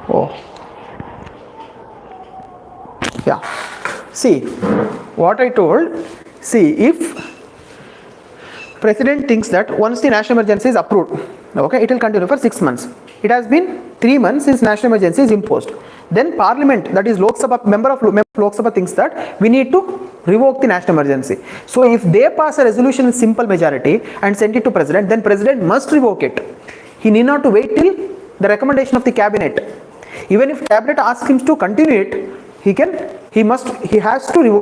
Oh, yeah. See, what I told, see, if President thinks that once the national emergency is approved, okay, it will continue for 6 months. It has been 3 months since national emergency is imposed. Then Parliament, that is Lok Sabha, member of Lok Sabha thinks that we need to revoke the national emergency. So if they pass a resolution with simple majority and send it to President, then President must revoke it. He need not to wait till the recommendation of the cabinet. Even if cabinet asks him to continue it, he has to revoke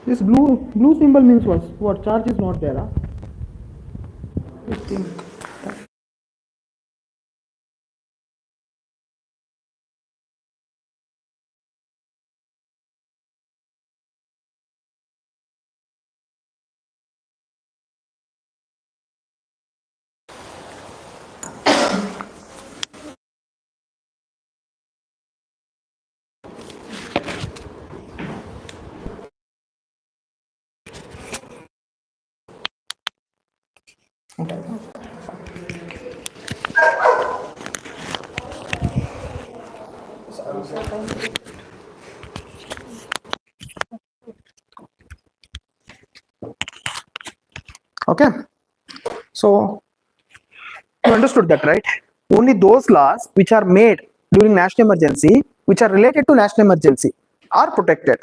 This blue symbol means what? What charge is not there? Huh? This thing. Okay, so you understood that, right? Only those laws which are made during national emergency, which are related to national emergency, are protected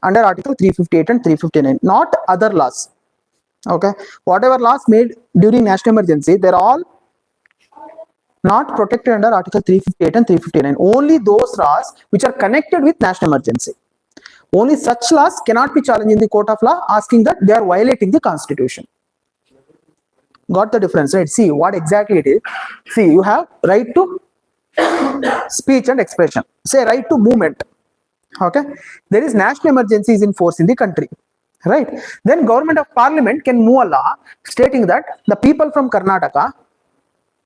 under Article 358 and 359, not other laws. Okay, whatever laws made during national emergency, they're all not protected under Article 358 and 359. Only those laws which are connected with national emergency. Only such laws cannot be challenged in the court of law, asking that they are violating the constitution. Got the difference, right? See what exactly it is. See, you have right to speech and expression. Say right to movement. Okay, there is national emergency is in force in the country, right? Then government of parliament can move a law stating that the people from Karnataka,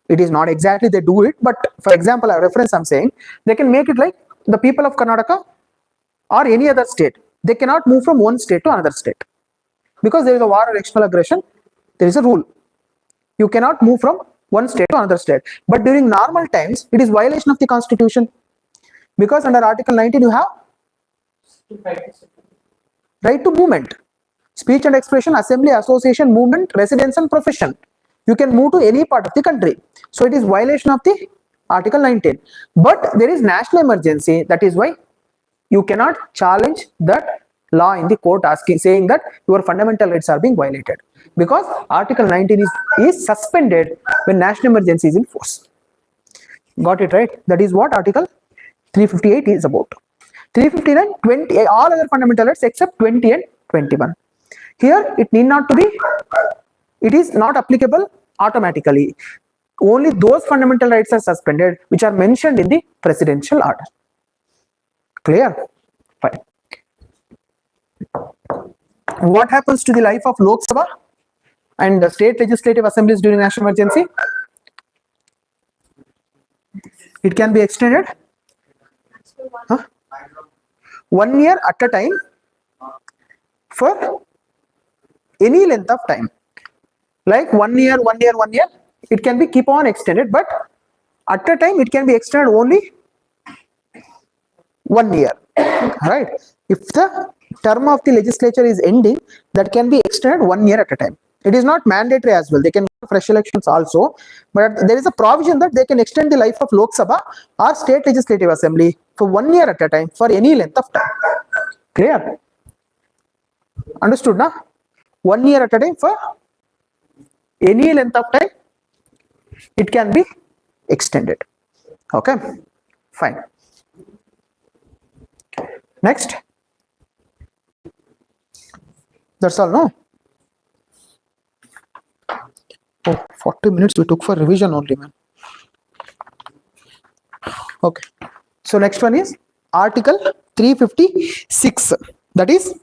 it is not exactly they do it, but for example, a reference I'm saying, they can make it like the people of Karnataka or any other state, they cannot move from one state to another state because there is a war or external aggression. There is a rule. You cannot move from one state to another state. But during normal times, it is violation of the constitution because under Article 19 you have right to movement, speech and expression, assembly, association, movement, residence and profession. You can move to any part of the country. So it is violation of the Article 19. But there is national emergency. That is why you cannot challenge that law in the court saying that your fundamental rights are being violated. Because Article 19 is suspended when national emergency is in force. Got it, right? That is what Article 358 is about. 359, 20, all other fundamental rights except 20 and 21. Here, it need not to be, it is not applicable automatically. Only those fundamental rights are suspended which are mentioned in the presidential order. Clear? Fine. What happens to the life of Lok Sabha and the state legislative assemblies during national emergency? It can be extended 1 year at a time for any length of time. Like 1 year, 1 year, 1 year, it can be keep on extended, but at a time it can be extended only 1 year, right? If the term of the legislature is ending, that can be extended 1 year at a time. It is not mandatory as well. They can have fresh elections also, but there is a provision that they can extend the life of Lok Sabha or state legislative assembly for 1 year at a time for any length of time. Clear? Understood, na? 1 year at a time for any length of time, it can be extended. Okay, fine. Next. That's all, no? Oh, 40 minutes we took for revision only, man. Okay. So next one is Article 356. That is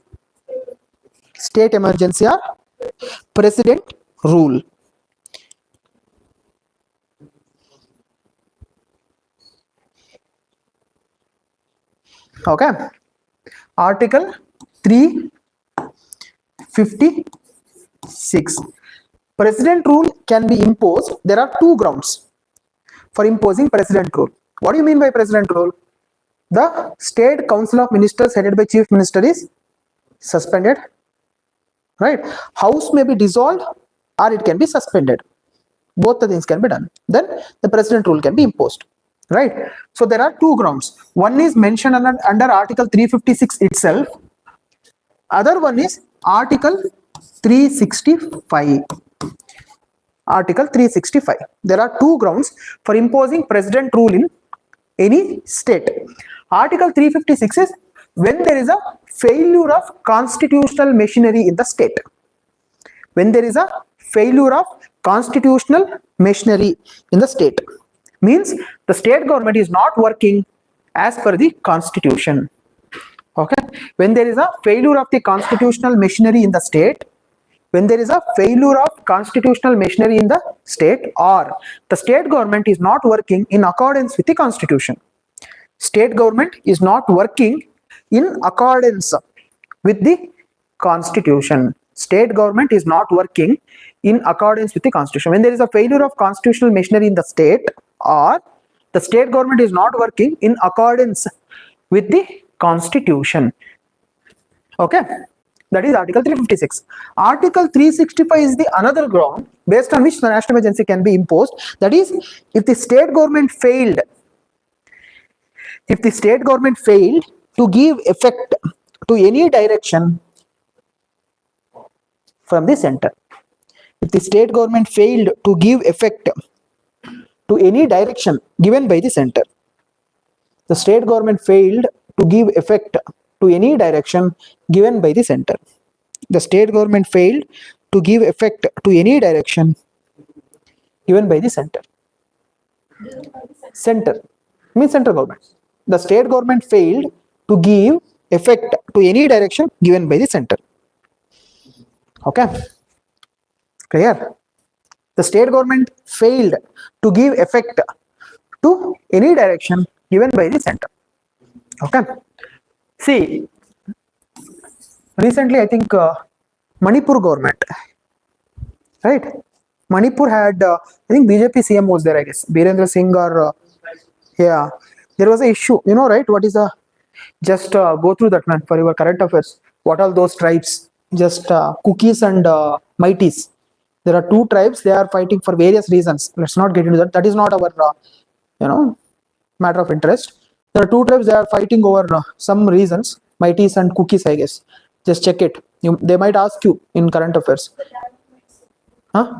state emergency or president rule. Okay. Article 356. President rule can be imposed. There are two grounds for imposing president rule. What do you mean by president rule? The state council of ministers headed by chief minister is suspended, right? House may be dissolved or it can be suspended. Both the things can be done. Then the president rule can be imposed, right? So there are two grounds. One is mentioned under Article 356 itself. Other one is Article 365. Article 365. There are two grounds for imposing president rule in any state. Article 356 is when there is a failure of constitutional machinery in the state. When there is a failure of constitutional machinery in the state, means the state government is not working as per the constitution. Okay, when there is a failure of the constitutional machinery in the state, when there is a failure of constitutional machinery in the state, or the state government is not working in accordance with the constitution. State government is not working in accordance with the constitution. State government is not working in accordance with the constitution. When there is a failure of constitutional machinery in the state, or the state government is not working in accordance with the constitution. Okay, that is Article 356. Article 365 is the another ground based on which the national emergency can be imposed. That is, if the state government failed, to give effect to any direction from the center. If the state government failed to give effect to any direction given by the center, the state government failed to give effect to any direction given by the center. The state government failed to give effect to any direction given by the center. Center means central government. The state government failed to give effect to any direction given by the center. Okay, clear? The state government failed to give effect to any direction given by the center. Okay, see, recently I think Manipur government, right? Manipur had, I think BJP CM was there, I guess, Birendra Singh, or yeah, there was an issue, you know, right? What is the, just go through that, man, for your current affairs. What are those tribes? Just cookies and mighties. There are two tribes, they are fighting for various reasons. Let's not get into that. That is not our, matter of interest. There are two tribes, they are fighting over some reasons, mighties and cookies, I guess. Just check it. They might ask you in current affairs. Huh?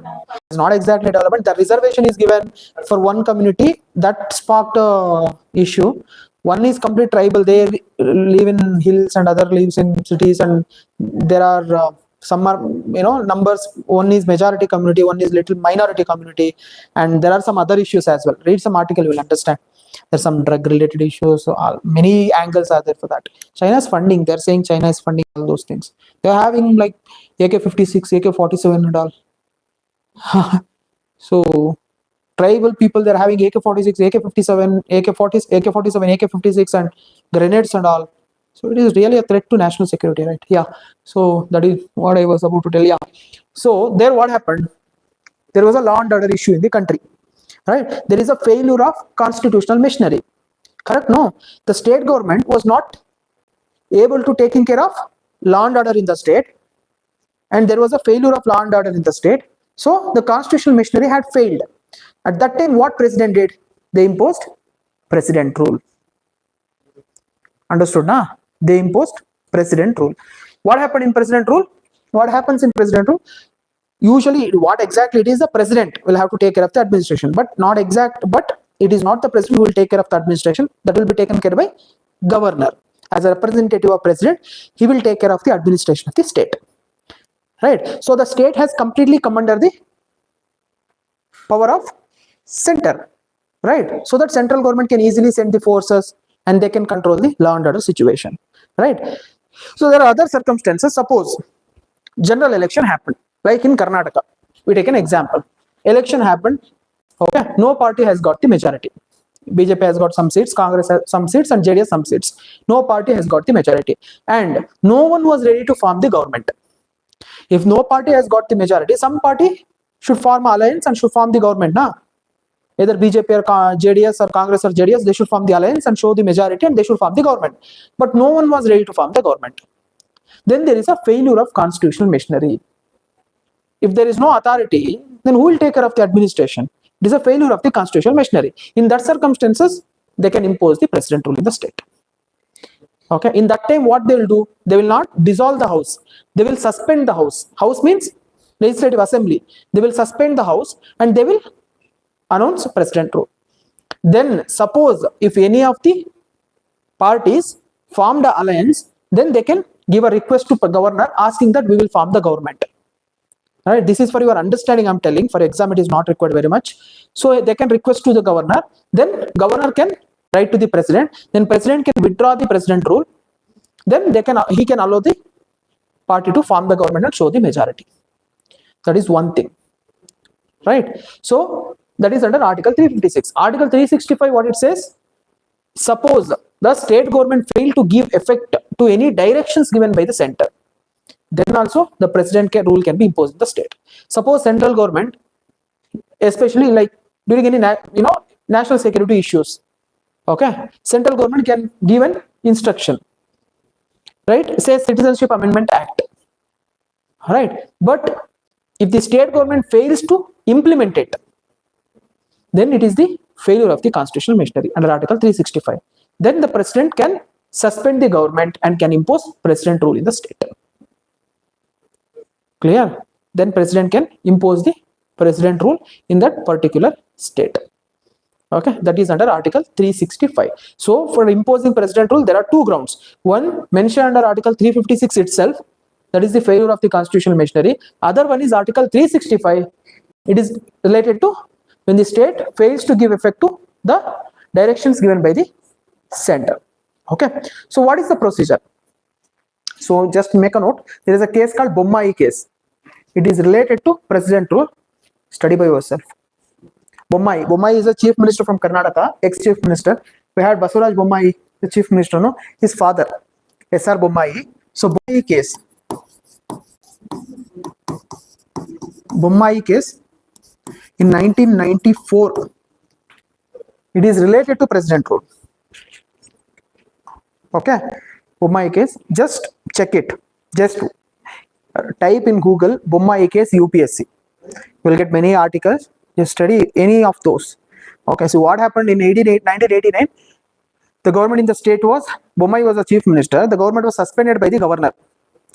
It's not exactly development. The reservation is given for one community. That sparked a issue. One is complete tribal. They live in hills and other lives in cities, and there are some are, numbers. One is majority community, one is little minority community, and there are some other issues as well. Read some article, you will understand. There's some drug related issues. So many angles are there for that. China's funding. They're saying China is funding all those things. They're having like AK-56, AK-47 and all. So tribal people, they're having AK-46, AK-57, AK-47, AK-56 and grenades and all. So it is really a threat to national security, right? Yeah. So that is what I was about to tell you. Yeah. So there what happened? There was a law and order issue in the country, right? There is a failure of constitutional machinery. Correct? No. The state government was not able to taking care of law and order in the state, and there was a failure of law and order in the state. So the constitutional machinery had failed. At that time, what president did? They imposed president rule. Understood, na? They imposed president rule. What happened in president rule? What happens in president rule? Usually, what exactly it is, the president will have to take care of the administration, but not exact. But it is not the president who will take care of the administration. That will be taken care by governor. As a representative of president, he will take care of the administration of the state. Right? So the state has completely come under the power of center. Right? So that central government can easily send the forces and they can control the law and order situation. Right? So there are other circumstances. Suppose general election happened, like in Karnataka. We take an example. Election happened. Okay. No party has got the majority. BJP has got some seats, Congress has some seats, and JDS some seats. No party has got the majority. And no one was ready to form the government. If no party has got the majority, some party should form an alliance and should form the government. Nah? Either BJP or JDS or Congress or JDS, they should form the alliance and show the majority and they should form the government. But no one was ready to form the government. Then there is a failure of constitutional machinery. If there is no authority, then who will take care of the administration? It is a failure of the constitutional machinery. In that circumstances, they can impose the president rule in the state. Okay. In that time, what they will do? They will not dissolve the house. They will suspend the house. House means legislative assembly. They will suspend the house and they will announce president rule. Then suppose if any of the parties formed an alliance then they can give a request to governor asking that we will form the government. Right, this is for your understanding, I'm telling. For exam it is not required very much. So they can request to the governor, then governor can write to the president, then president can withdraw the president rule, then he can allow the party to form the government and show the majority. That is one thing, right? So that is under Article 356. Article 365, what it says? Suppose the state government fail to give effect to any directions given by the center, then also the president rule can be imposed in the state. Suppose central government, especially like during any national security issues, okay, central government can give an instruction, right? Say Citizenship Amendment Act, right? But if the state government fails to implement it, then it is the failure of the constitutional machinery under Article 365. Then the president can suspend the government and can impose president rule in the state. Clear? Then president can impose the president rule in that particular state. Okay, that is under Article 365. So for imposing president rule, there are two grounds. One mentioned under Article 356 itself, that is the failure of the constitutional machinery. Other one is Article 365. It is related to when the state fails to give effect to the directions given by the center. Okay, so what is the procedure? So just make a note, there is a case called Bommai case. It is related to president rule. Study by yourself. Bommai is a chief minister from Karnataka, ex-chief minister. We had Basuraj Bommai, the chief minister, no? His father, S.R. Bommai. So Bommai case in 1994, it is related to president rule. Okay, Bommai case, just check it. Just type in Google Bommai case UPSC. You will get many articles. Just study any of those. Okay, so what happened in 1989? The government in the state was, Bommai was the chief minister. The government was suspended by the governor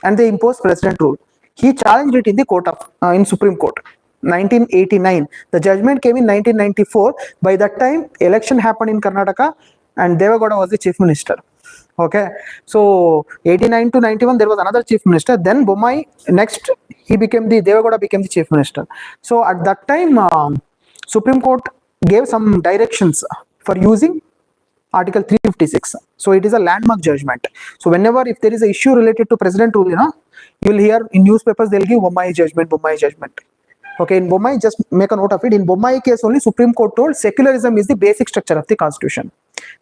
and they imposed president rule. He challenged it in the court of in Supreme Court. 1989. The judgment came in 1994. By that time, election happened in Karnataka and Devagowda was the chief minister. Okay, so 89 to 91 there was another chief minister. Then Bommai, next Devagowda became the chief minister. So at that time, Supreme Court gave some directions for using Article 356. So it is a landmark judgment. So whenever if there is an issue related to president rule, you will hear in newspapers they'll give Bommai judgment. Okay, in Bommai, just make a note of it. In Bommai case only, Supreme Court told secularism is the basic structure of the constitution.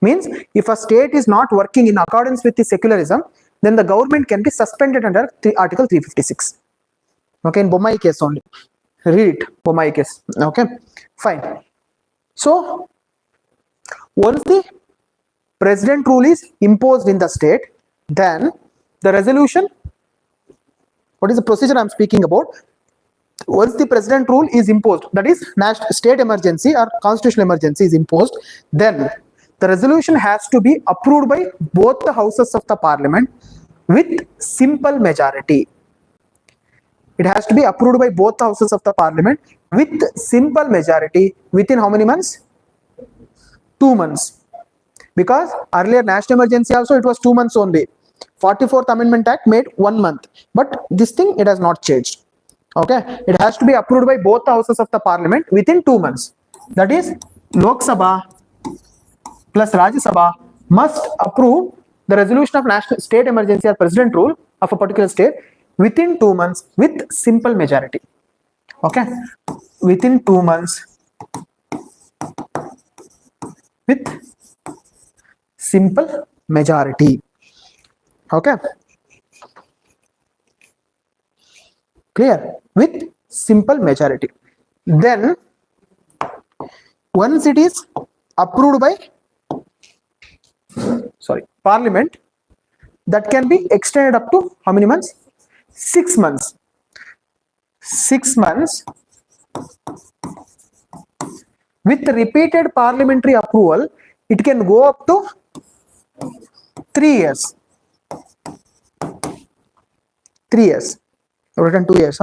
Means if a state is not working in accordance with the secularism, then the government can be suspended under Article 356. Okay, in Bommai case only. Read it, Bommai case. Okay, fine. So once the president rule is imposed in the state, then the resolution, what is the procedure I'm speaking about? Once the president rule is imposed, that is state emergency or constitutional emergency is imposed, then the resolution has to be approved by both the houses of the parliament with simple majority. It has to be approved by both the houses of the parliament with simple majority within how many months? 2 months. Because earlier national emergency also it was 2 months only. 44th Amendment Act made 1 month. But this thing, it has not changed. Okay, it has to be approved by both the houses of the parliament within 2 months. That is, Lok Sabha plus Rajya Sabha must approve the resolution of national state emergency or president rule of a particular state within 2 months with simple majority. Okay, within 2 months with simple majority. Okay, clear? With simple majority. Then once it is approved by parliament, that can be extended up to how many months? 6 months. 6 months with repeated parliamentary approval, it can go up to 3 years. 3 years. I've written 2 years,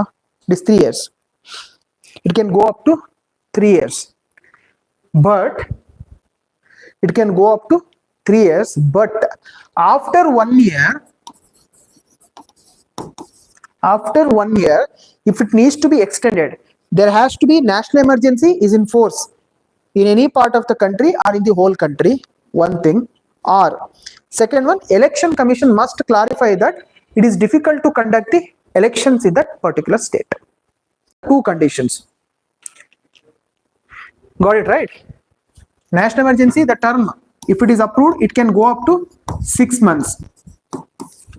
This 3 years. It can go up to 3 years. But it can go up to 3 years, but after 1 year, after 1 year, if it needs to be extended, there has to be national emergency is in force in any part of the country or in the whole country, one thing. Or second one, election commission must clarify that it is difficult to conduct the elections in that particular state. Two conditions. Got it right? National emergency, the term, if it is approved, it can go up to 6 months.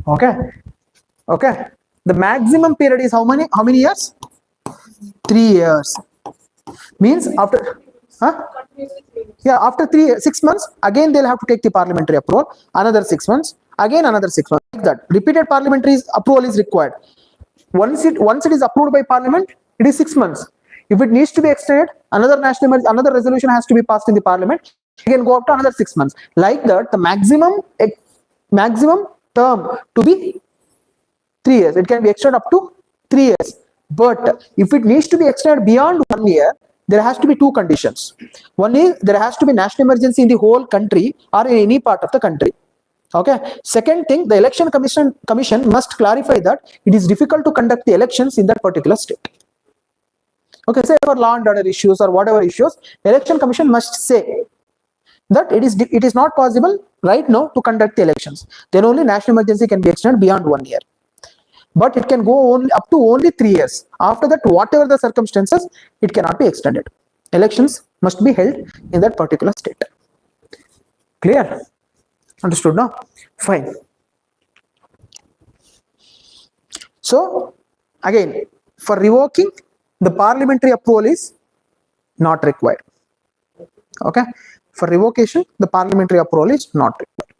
Okay. Okay. The maximum period is how many years? 3 years. Means after, yeah, after 6 months, again they'll have to take the parliamentary approval, another 6 months, again another 6 months, like that. Repeated parliamentary approval is required. Once it is approved by parliament, it is 6 months. If it needs to be extended, another resolution has to be passed in the parliament. It can go up to another 6 months. Like that, the maximum term to be 3 years. It can be extended up to 3 years. But if it needs to be extended beyond 1 year, there has to be two conditions. One is there has to be national emergency in the whole country or in any part of the country. Okay. Second thing, the election commission must clarify that it is difficult to conduct the elections in that particular state. Okay, say for law and order issues or whatever issues, election commission must say that it is not possible right now to conduct the elections. Then only national emergency can be extended beyond 1 year. But it can go up to only 3 years. After that, whatever the circumstances, it cannot be extended. Elections must be held in that particular state. Clear? Understood now? Fine. So, again, for revoking, the parliamentary approval is not required. Okay? For revocation, the parliamentary approval is not required.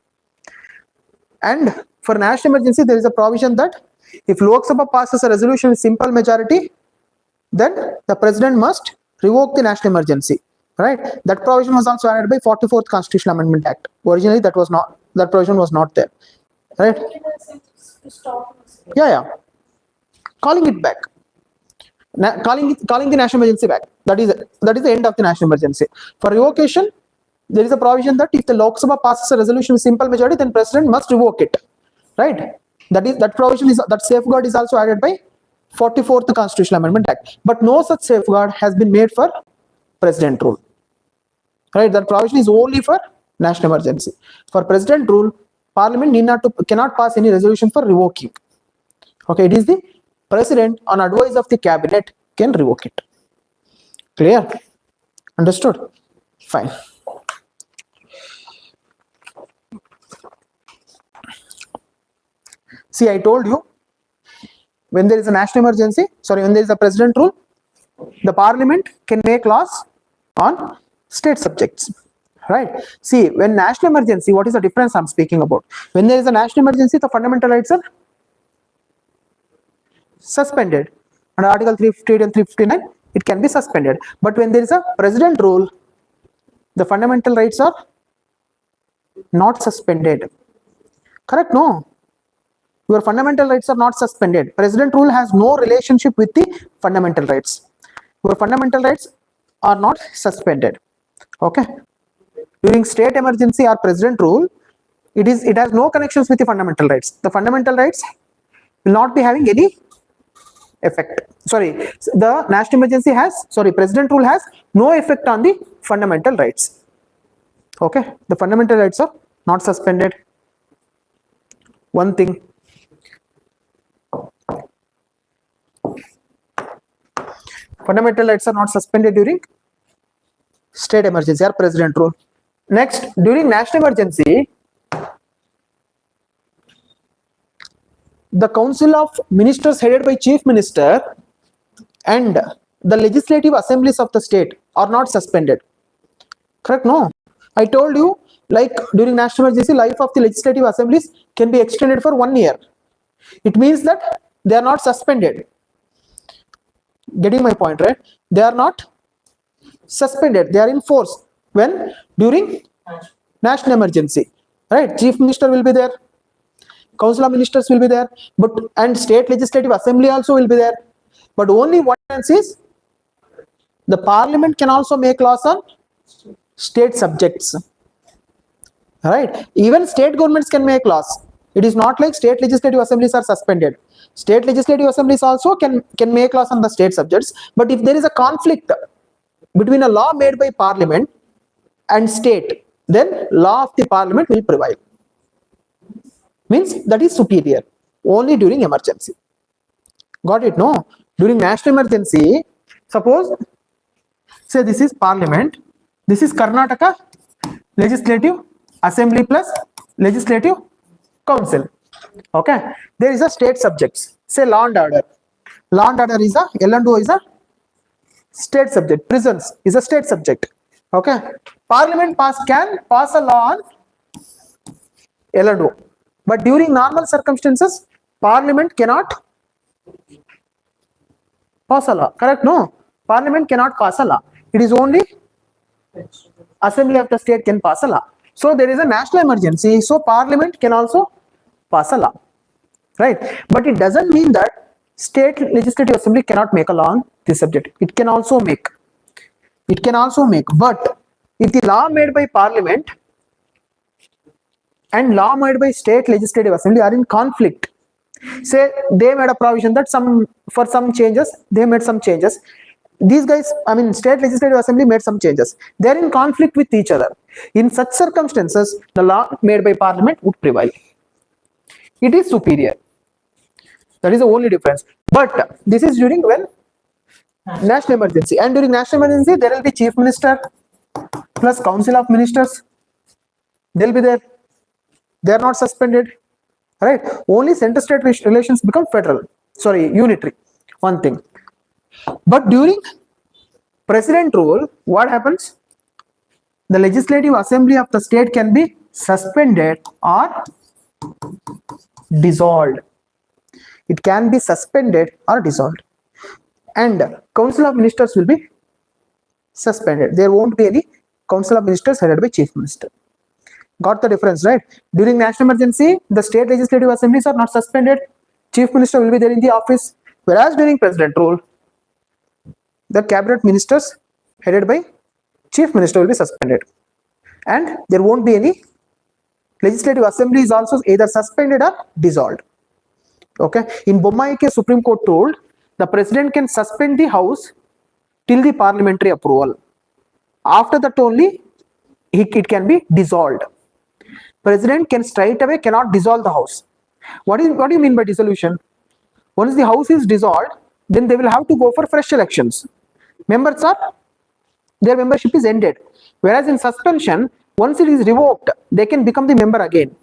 And for national emergency, there is a provision that if Lok Sabha passes a resolution with simple majority, then the president must revoke the national emergency. Right? That provision was also added by 44th Constitutional Amendment Act. Originally, that provision was not there. Right? Yeah. Calling it back. Calling the national emergency back. That is the end of the national emergency. For revocation, there is a provision that if the Lok Sabha passes a resolution with simple majority, then president must revoke it. Right? That safeguard is also added by 44th Constitutional Amendment Act. But no such safeguard has been made for president rule. Right? That provision is only for national emergency. For president rule, parliament cannot pass any resolution for revoking. Okay, it is the president on advice of the cabinet can revoke it. Clear? Understood? Fine. See, I told you, when there is a national emergency, when there is a president rule, the parliament can make laws on state subjects. Right? See, when national emergency, what is the difference I'm speaking about? When there is a national emergency, the fundamental rights are suspended. Under Article 358 and 359, it can be suspended. But when there is a president rule, the fundamental rights are not suspended. Correct? No. Your fundamental rights are not suspended. President rule has no relationship with the fundamental rights. Your fundamental rights are not suspended. Okay. During state emergency or president rule, it has no connections with the fundamental rights. The fundamental rights will not be having any effect. The national emergency president rule has no effect on the fundamental rights. Okay. The fundamental rights are not suspended. One thing. Fundamental rights are not suspended during state emergency or president rule. Next, during national emergency, the Council of Ministers headed by Chief Minister and the legislative assemblies of the state are not suspended. Correct? No. I told you, like during national emergency, life of the legislative assemblies can be extended for 1 year. It means that they are not suspended. Getting my point, right? They are not suspended. They are in force. When? During national emergency. Right? Chief Minister will be there. Council of Ministers will be there. And state legislative assembly also will be there. But only one difference is the parliament can also make laws on state subjects. Right? Even state governments can make laws. It is not like state legislative assemblies are suspended. State legislative assemblies also can make laws on the state subjects, but if there is a conflict between a law made by parliament and state, then law of the parliament will prevail. Means that is superior only during emergency. Got it? No? During national emergency, suppose, say this is parliament, this is Karnataka legislative assembly plus legislative council. Okay, there is a state subjects, say law and order. Law and order is a L&O is a state subject. Prisons is a state subject. Okay, parliament can pass a law on L&O, but during normal circumstances parliament cannot pass a law. Correct? No, parliament cannot pass a law. It is only assembly of the state can pass a law. So there is a national emergency, so parliament can also pass a law, right? But it doesn't mean that state legislative assembly cannot make a law on this subject. It can also make, but if the law made by parliament and law made by state legislative assembly are in conflict, say they made a provision that for some changes, they made some changes, these guys, I mean state legislative assembly made some changes, they are in conflict with each other. In such circumstances, the law made by parliament would prevail. It is superior. That is the only difference. But this is during when national emergency, and during national emergency there will be chief minister plus council of ministers. They'll be there. They are not suspended, right? Only center-state relations become unitary. One thing. But during president rule, what happens? The legislative assembly of the state can be suspended or dissolved. It can be suspended or dissolved, and council of ministers will be suspended. There won't be any council of ministers headed by chief minister. Got the difference, right? During national emergency, the state legislative assemblies are not suspended. Chief minister will be there in the office, whereas during president rule, the cabinet ministers headed by chief minister will be suspended, and there won't be any legislative assembly is also either suspended or dissolved. Okay, in IB-ACIO Supreme Court told the president can suspend the house till the parliamentary approval. After that only it can be dissolved. President can straight away cannot dissolve the house. What do you mean by dissolution? Once the house is dissolved, then they will have to go for fresh elections. Members are, their membership is ended. Whereas in suspension, once it is revoked, they can become the member again.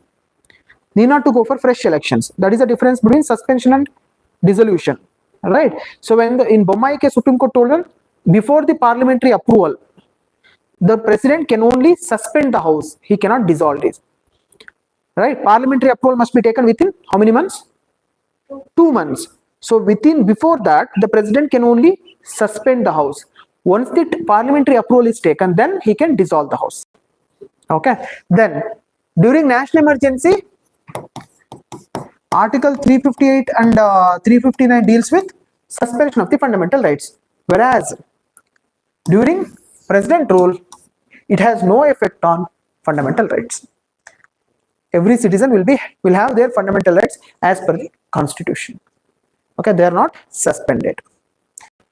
Need not to go for fresh elections. That is the difference between suspension and dissolution, right? So when in IB-ACIO Supreme Court told them before the parliamentary approval, the president can only suspend the house. He cannot dissolve it, right? Parliamentary approval must be taken within how many months? 2 months. So before that, the president can only suspend the house. Once the parliamentary approval is taken, then he can dissolve the house. Okay. Then during national emergency, Article 358 and 359 deals with suspension of the fundamental rights, whereas during president rule, it has no effect on fundamental rights. Every citizen will have their fundamental rights as per the constitution. Okay, they are not suspended.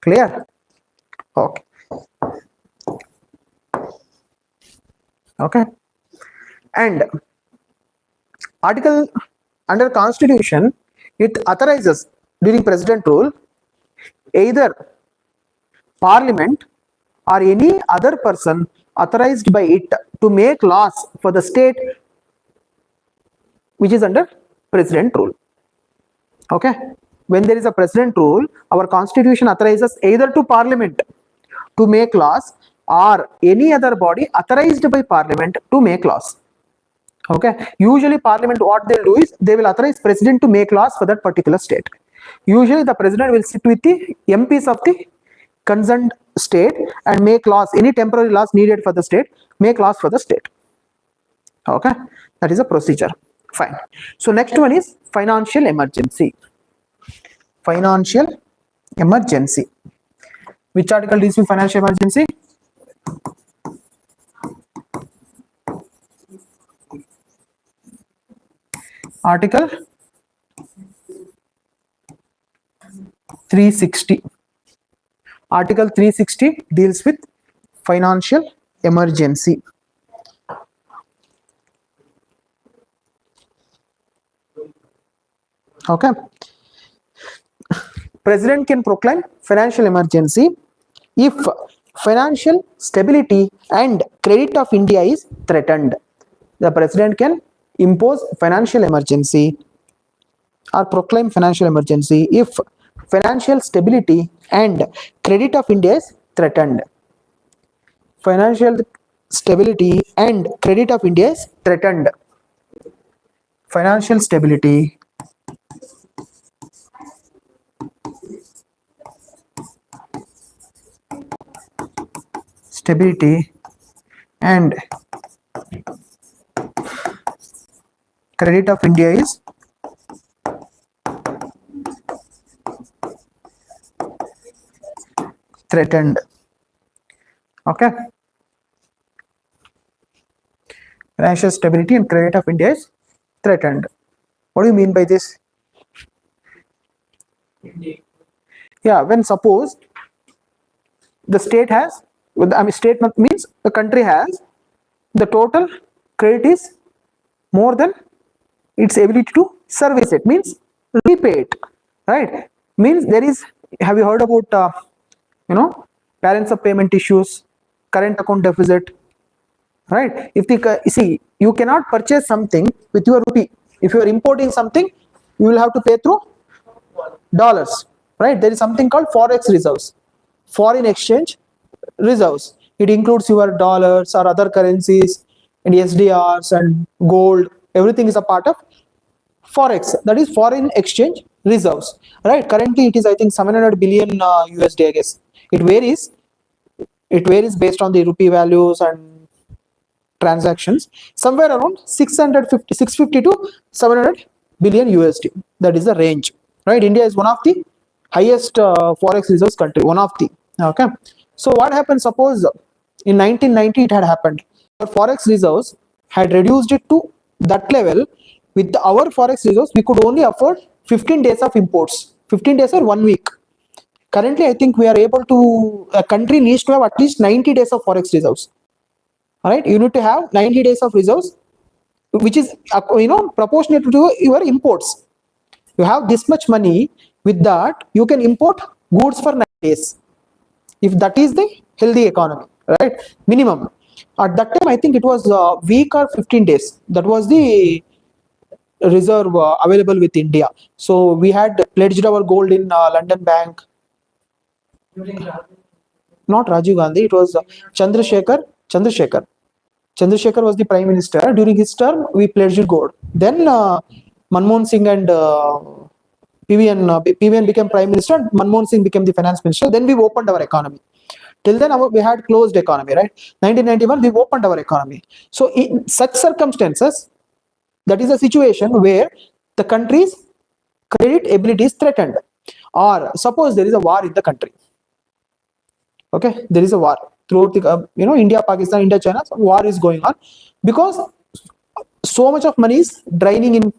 Clear? Okay. Okay. And article under constitution, it authorizes during president rule either parliament or any other person authorized by it to make laws for the state which is under president rule. Okay, when there is a president rule, our constitution authorizes either to parliament to make laws or any other body authorized by parliament to make laws. Okay, usually parliament, what they'll do is they will authorize president to make laws for that particular state. Usually the president will sit with the MPs of the concerned state and make laws, any temporary laws needed for the state, make laws for the state. Okay, that is a procedure. Fine. So next one is financial emergency. Financial emergency. Which article deals with financial emergency? Article 360. Article 360 deals with financial emergency. Okay. President can proclaim financial emergency if financial stability and credit of India is threatened. The president can impose financial emergency or proclaim financial emergency if financial stability and credit of India is threatened. Financial stability and credit of India is threatened. Financial stability and credit of India is threatened. Okay. Financial stability and credit of India is threatened. What do you mean by this? Yeah, when suppose the state has, state means the country has the total credit is more than its ability to service it, means repay it, right? Means there is, have you heard about balance of payment issues, current account deficit, right? If the see, you cannot purchase something with your rupee. If you are importing something, you will have to pay through dollars, right? There is something called forex reserves, foreign exchange reserves. It includes your dollars or other currencies and SDRs and gold. Everything is a part of forex, that is foreign exchange reserves, right? Currently it is, I think, 700 billion USD, I guess. It varies based on the rupee values and transactions. Somewhere around 650 to 700 billion USD, that is the range, right? India is one of the highest forex reserves country, one of the. Okay, so what happened, suppose in 1990 it had happened, our forex reserves had reduced it to that level. With our forex reserves, we could only afford 15 days of imports, 15 days or 1 week. Currently, I think we are able to, a country needs to have at least 90 days of forex reserves. All right, you need to have 90 days of reserves, which is proportionate to your imports. You have this much money, with that you can import goods for 9 days, if that is the healthy economy, right? Minimum. At that time, I think it was a week or 15 days. That was the reserve available with India. So we had pledged our gold in London Bank. Not Rajiv Gandhi, it was Chandrasekhar. Chandrasekhar was the prime minister. During his term, we pledged gold. Then Manmohan Singh and PVN became prime minister. Manmohan Singh became the finance minister. Then we opened our economy. Till then, we had closed economy, right? 1991, we opened our economy. So in such circumstances, that is a situation where the country's credit ability is threatened. Or suppose there is a war in the country. Okay, there is a war throughout the India, Pakistan, India, China. So war is going on because so much of money is draining in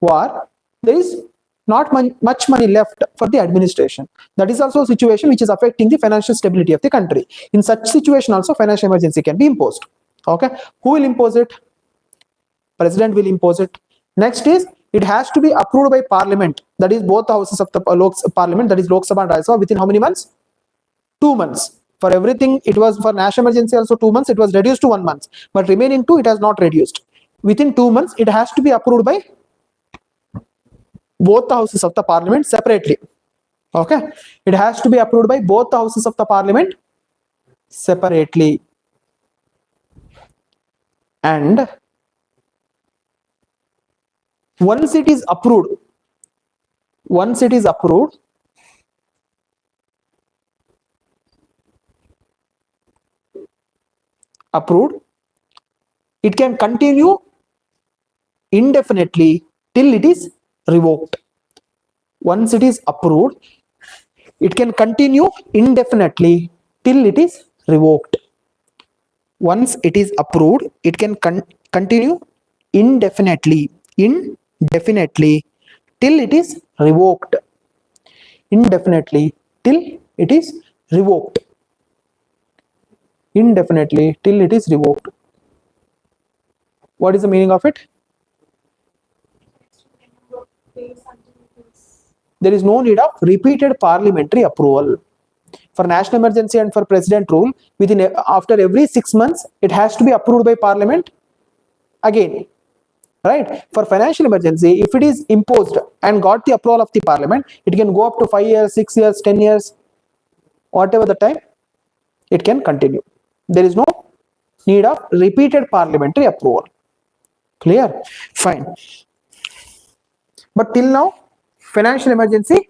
war. There is not much money left for the administration. That is also a situation which is affecting the financial stability of the country. In such situation also, financial emergency can be imposed. Okay, who will impose it? President will impose it. Next is, it has to be approved by parliament, that is both houses of the parliament, that is Lok Sabha and Rajya Sabha, within how many months? 2 months. For everything, it was for national emergency also 2 months, it was reduced to 1 month, but remaining 2 it has not reduced. Within 2 months, it has to be approved by both the houses of the parliament separately. Okay, it has to be approved by both the houses of the parliament separately. And once it is approved, it can continue indefinitely till it is revoked. Once it is approved, it can continue indefinitely till it is revoked. Once it is approved, it can continue indefinitely indefinitely till it is revoked. Indefinitely till it is revoked. Indefinitely till it is revoked. What is the meaning of it? There is no need of repeated parliamentary approval. For national emergency and for president rule, after every 6 months, it has to be approved by parliament again. Right? For financial emergency, if it is imposed and got the approval of the parliament, it can go up to 5 years, 6 years, 10 years, whatever the time, it can continue. There is no need of repeated parliamentary approval. Clear? Fine. But till now, financial emergency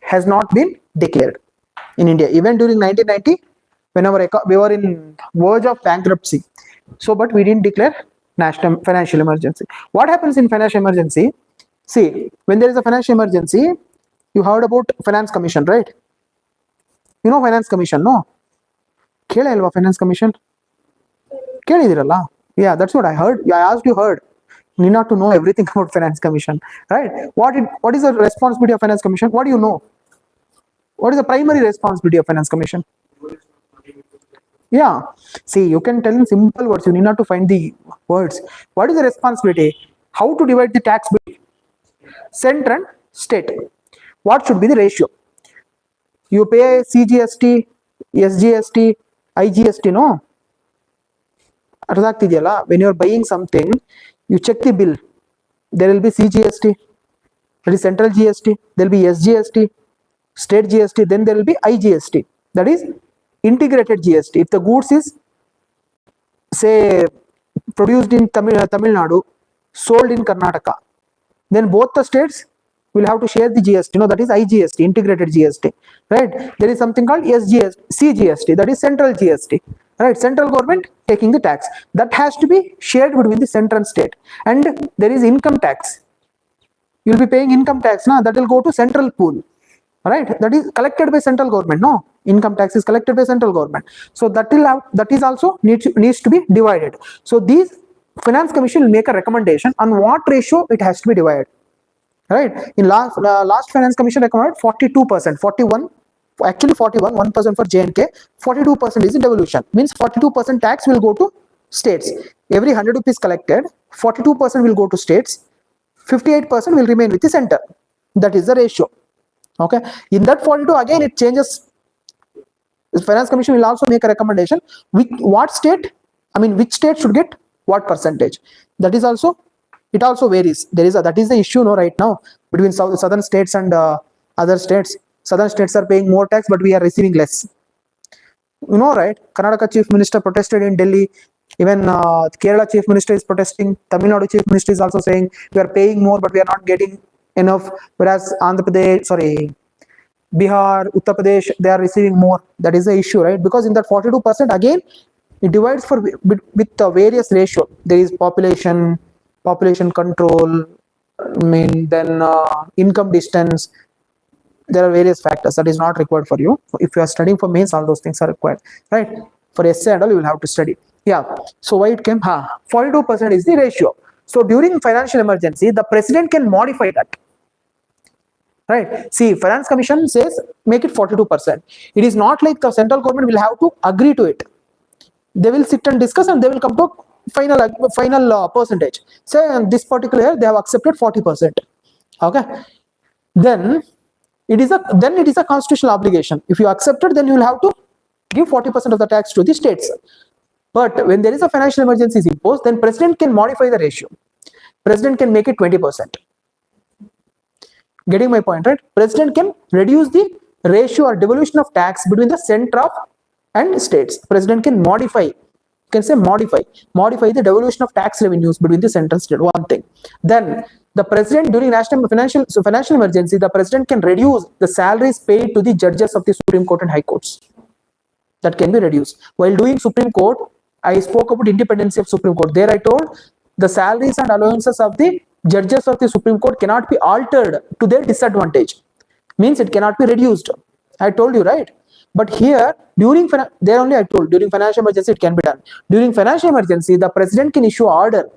has not been declared in India. Even during 1990, whenever we were in verge of bankruptcy. So, but we didn't declare national financial emergency. What happens in financial emergency? See, when there is a financial emergency, you heard about finance commission, right? You know finance commission, no? Kela ilva finance commission? Kelidiralla? Yeah, that's what I heard. I asked you heard. You need not to know everything about finance commission, right? What is the responsibility of finance commission? What do you know? What is the primary responsibility of finance commission? Yeah, see, you can tell in simple words. You need not to find the words. What is the responsibility? How to divide the tax between center and state? What should be the ratio? You pay CGST, SGST, IGST, no? When you are buying something, you check the bill. There will be CGST, that is central GST. There will be SGST, state GST. Then there will be IGST, that is integrated GST. If the goods is, say, produced in Tamil Nadu, sold in Karnataka, then both the states will have to share the GST. No, that is IGST, integrated GST, right? There is something called SGST, CGST, that is central GST, right? Central government taking the tax. That has to be shared between the center and state. And there is income tax. You will be paying income tax, na? That will go to central pool, right? That is collected by central government, no? Income tax is collected by central government. So that is also needs to be divided. So these finance commission will make a recommendation on what ratio it has to be divided. Right? In last finance commission recommended 42%, 41, actually 41, 1% for J&K, 42% is in devolution. Means 42% tax will go to states. Every 100 rupees collected, 42% will go to states, 58% will remain with the center. That is the ratio. Okay. In that 42, again it changes. The finance commission will also make a recommendation which state should get what percentage. That is also, it also varies. That is the issue, no, right now between southern states and other states. Southern states are paying more tax, but we are receiving less. You know, right? Karnataka chief minister protested in Delhi. Even Kerala chief minister is protesting. Tamil Nadu chief minister is also saying we are paying more, but we are not getting enough. Whereas Bihar, Uttar Pradesh, they are receiving more. That is the issue, right? Because in that 42%, again, it divides with the various ratio. There is population control, then income distance. There are various factors that is not required for you. If you are studying for mains, all those things are required, right? For essay and all, you will have to study. Yeah. So why it came? 42% is the ratio. So during financial emergency, the president can modify that. Right? See, finance commission says make it 42%. It is not like the central government will have to agree to it. They will sit and discuss and they will come to final percentage. Say in this particular year they have accepted 40%. Okay. Then it is a constitutional obligation. If you accept it, then you will have to give 40% of the tax to the states. But when there is a financial emergency is imposed, then president can modify the ratio. President can make it 20%. Getting my point, right? President can reduce the ratio or devolution of tax between the center and states. President can modify the devolution of tax revenues between the center and state. One thing. Then the president during financial emergency, the president can reduce the salaries paid to the judges of the Supreme Court and High Courts. That can be reduced. While doing Supreme Court, I spoke about independency of Supreme Court. There I told the salaries and allowances of the judges of the Supreme Court cannot be altered to their disadvantage. Means it cannot be reduced. I told you, right? But here, during financial emergency, it can be done. During financial emergency, the president can issue order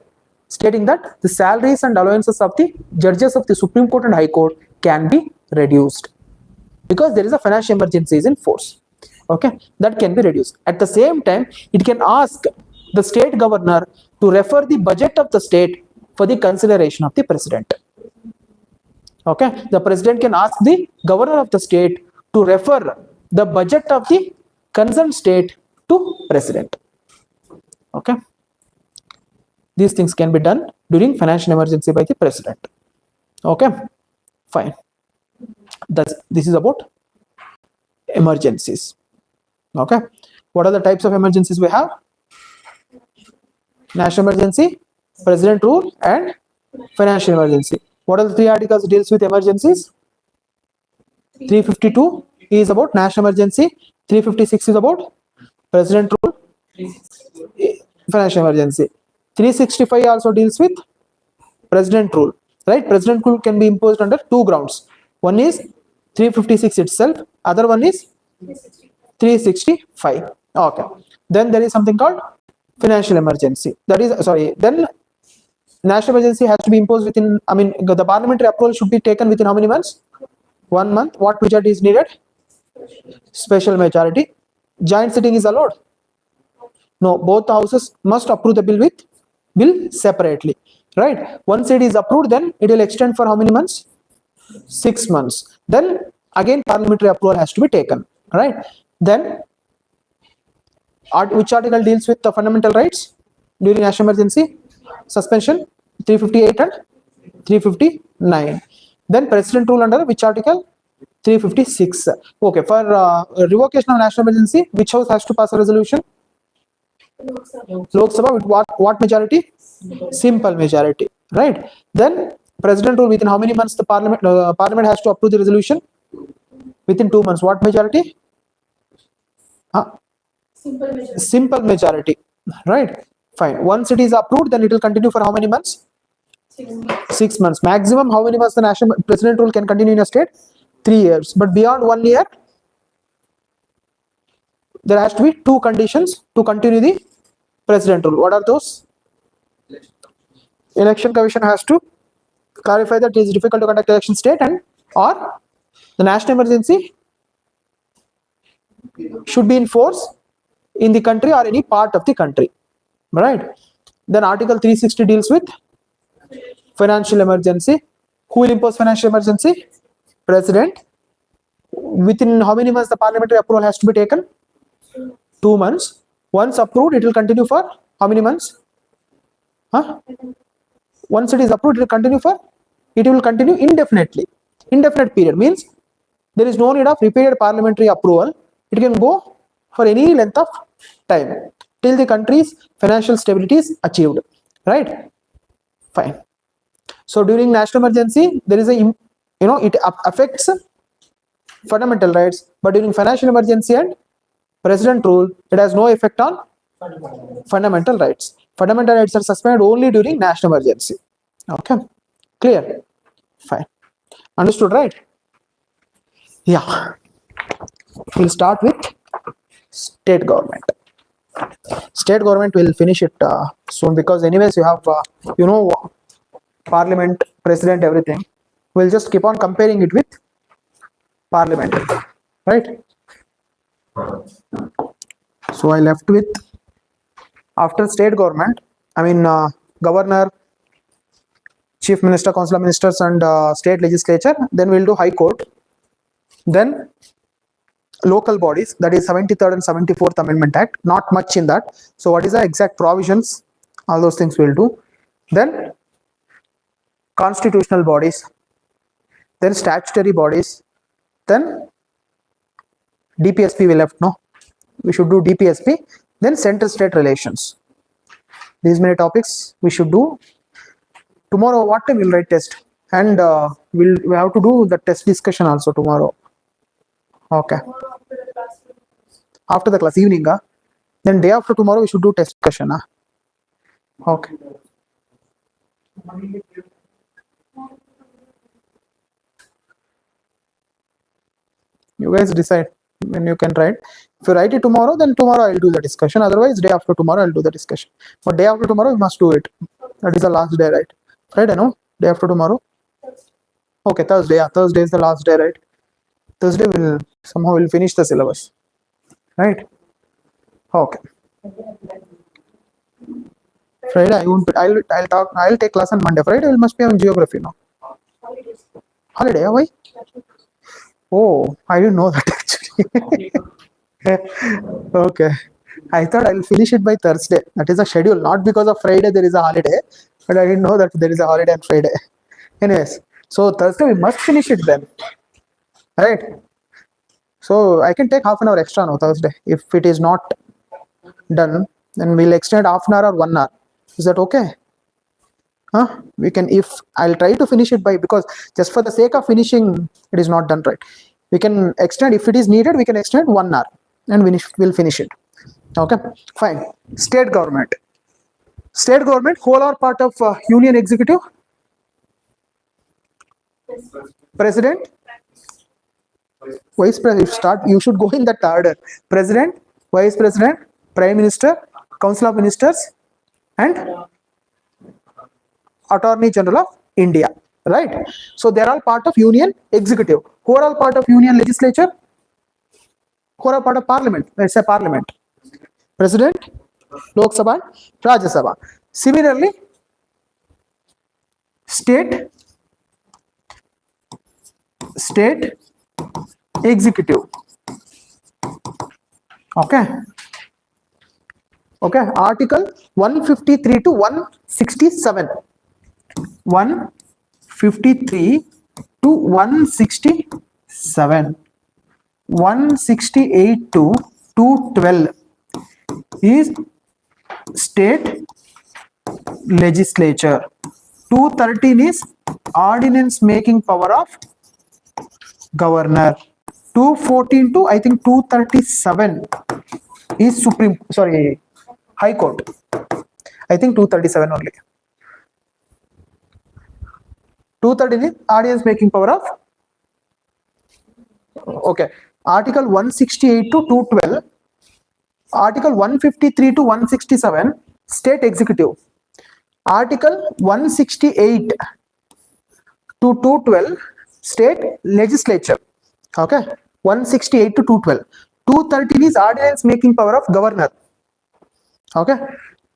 stating that the salaries and allowances of the judges of the Supreme Court and High Court can be reduced because there is a financial emergency is in force. Okay, that can be reduced. At the same time, it can ask the state governor to refer the budget of the state for the consideration of the president. Okay, the president can ask the governor of the state to refer the budget of the concerned state to president. Okay, these things can be done during financial emergency by the president. Okay, fine. This is about emergencies. Okay, what are the types of emergencies we have? National emergency, president rule, and financial emergency. What are the 3 articles deals with emergencies? 352 is about national emergency, 356 is about president rule, financial emergency. 365 also deals with president rule, right? President rule can be imposed under 2 grounds. One is 356 itself, other one is 365. Okay, then there is something called financial emergency. That is, then national emergency has to be imposed within, the parliamentary approval should be taken within how many months? 1 month. What majority is needed? Special majority. Joint sitting is allowed? No, both houses must approve the bill separately, right? Once it is approved, then it will extend for how many months? 6 months. Then again parliamentary approval has to be taken, right? Then which article deals with the fundamental rights during national emergency? Suspension, 358 and 359. Then president rule under which article? 356. Okay, for revocation of national emergency, which house has to pass a resolution? Lok Sabha. With what majority? Simple majority, right? Then president rule, within how many months the parliament has to approve the resolution? Within 2 months. What majority? Simple majority, right? Fine. Once it is approved, then it will continue for how many months? 6 months. Maximum how many months the national president rule can continue in a state? 3 years. But beyond 1 year, there has to be 2 conditions to continue the president rule. What are those? Election Commission has to clarify that it is difficult to conduct election state, and or the national emergency should be in force in the country or any part of the country, right? Then article 360 deals with financial emergency. Who will impose financial emergency? President. Within how many months the parliamentary approval has to be taken? 2 months. Once approved, it will continue for how many months? Once it is approved, it will continue indefinitely. Indefinite period means there is no need of repeated parliamentary approval. It can go for any length of time till the country's financial stability is achieved, right? Fine. So during national emergency, there is it affects fundamental rights, but during financial emergency and president rule, it has no effect on fundamental rights. Fundamental rights are suspended only during national emergency. Okay, clear? Fine. Understood, right? Yeah. We'll start with state government. State government will finish it soon, because anyways you have parliament, president, everything. We'll just keep on comparing it with parliament, right? So I left with, after state government, governor, chief minister, council of ministers, and state legislature. Then we'll do high court. Then local bodies, that is 73rd and 74th Amendment Act. Not much in that. So what is the exact provisions? All those things we'll do. Then constitutional bodies. Then statutory bodies. Then DPSP we left, no? We should do DPSP. Then center-state relations. These many topics we should do. Tomorrow, what time we'll write test? And we have to do the test discussion also tomorrow. Okay. After the class, evening. Then day after tomorrow, we should do test discussion. Okay. You guys decide when you can write. If you write it tomorrow, then tomorrow I'll do the discussion. Otherwise, day after tomorrow I'll do the discussion. But day after tomorrow, we must do it. That is the last day, right? Friday, no? Day after tomorrow? Okay, Thursday. Yeah, Thursday is the last day, right? Thursday will somehow will finish the syllabus, right? Okay. Friday, I won't. I'll talk. I'll take class on Monday. Friday, we must be on geography now. Holiday? Why? Oh, I didn't know that actually. Okay. I thought I'll finish it by Thursday. That is a schedule, not because of Friday there is a holiday, but I didn't know that there is a holiday on Friday. Anyways, so Thursday we must finish it then, right? So I can take half an hour extra now Thursday. If it is not done, then we'll extend half an hour or 1 hour. Is that okay? Huh? We can, if I'll try to finish it by, because just for the sake of finishing, it is not done right. We can extend, if it is needed, we can extend 1 hour and we'll finish it. Okay, fine. State government. State government, whole or part of union executive? President? Vice president. You should go in that order. President, vice president, prime minister, council of ministers, and attorney general of India, right? So they are all part of union executive. Who are all part of union legislature? Who are all part of parliament? Let's say parliament. President, Lok Sabha, Rajya Sabha. Similarly, state executive. Okay. Okay. Article 153 to 167. 153 to 167. 168 to 212 is state legislature. 213 is ordinance making power of governor. 214 to I think 237 is High Court. I think 237 only. 213 is ordinance making power of. Okay. Article 168 to 212. Article 153 to 167, state executive. Article 168 to 212, state legislature. Okay. 168 to 212. 213 is ordinance making power of governor. Okay.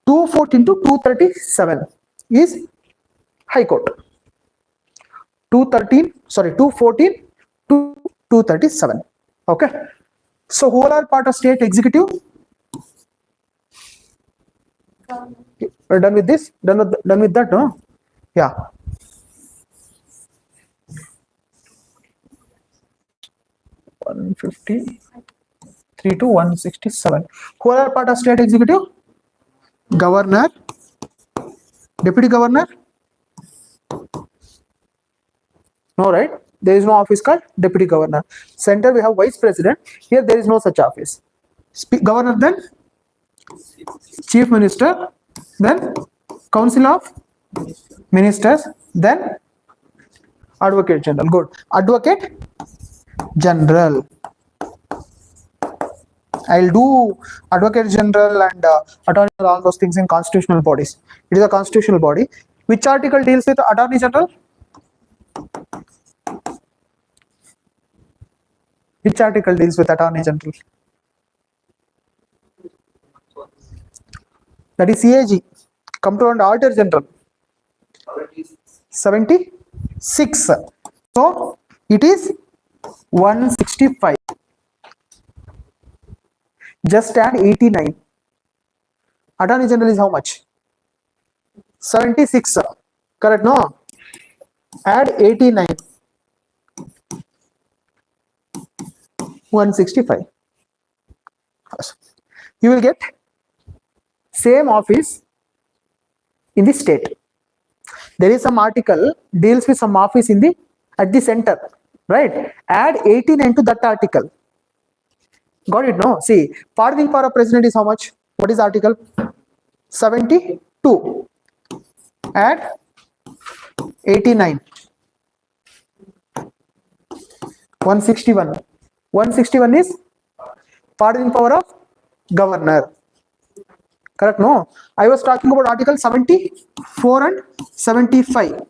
214 to 237 is High Court. 214 to 237. Okay. So whole are part of state executive. We're done with this. Done with that, no? Yeah. (153 to 167). Who are part of state executive? Governor, deputy governor. No, right? There is no office called deputy governor. Center we have vice president. Here there is no such office. Governor, then chief minister, then council of ministers, then advocate general. Good. Advocate general. I'll do advocate general and attorney general, all those things in constitutional bodies. It is a constitutional body. Which article deals with attorney general? Which article deals with attorney general? That is CAG. Comptroller and Auditor General. 76. So it is 165. Just add 89. Attorney General is how much? 76. Correct, no? Add 89. 165. You will get same office in the state. There is some article deals with some office in the at the center, right? Add 89 to that article. Got it, no? See, pardoning power of president is how much? What is article? 72. Add 89. 161. 161 is pardoning power of governor. Correct? No. I was talking about Article 74 and 75.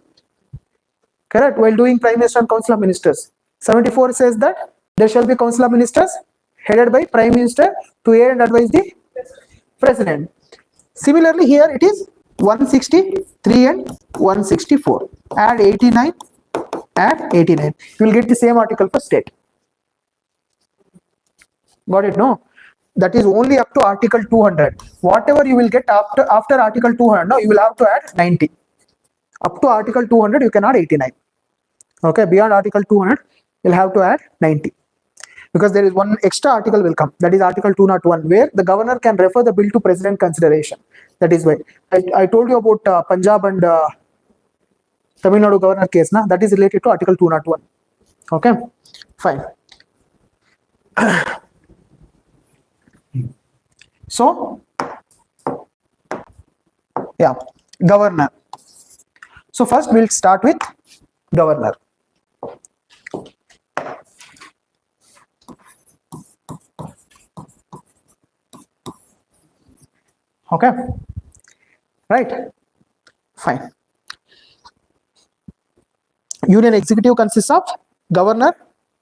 Correct? While doing Prime Minister and Council of Ministers. 74 says that there shall be Council of Ministers headed by Prime Minister to aid and advise the President. Similarly, here it is 163 and 164. Add 89, add 89. You will get the same article for state. Got it? No? That is only up to Article 200. Whatever you will get after Article 200, no, you will have to add 90. Up to Article 200, you can add 89. Okay, beyond Article 200, you'll have to add 90. Because there is one extra article will come, that is Article 201, where the governor can refer the bill to President consideration. That is why I told you about Punjab and Tamil Nadu governor case, na? That is related to Article 201. Okay, fine. So, yeah, governor. So first we'll start with governor. Okay, right, fine. Union executive consists of governor,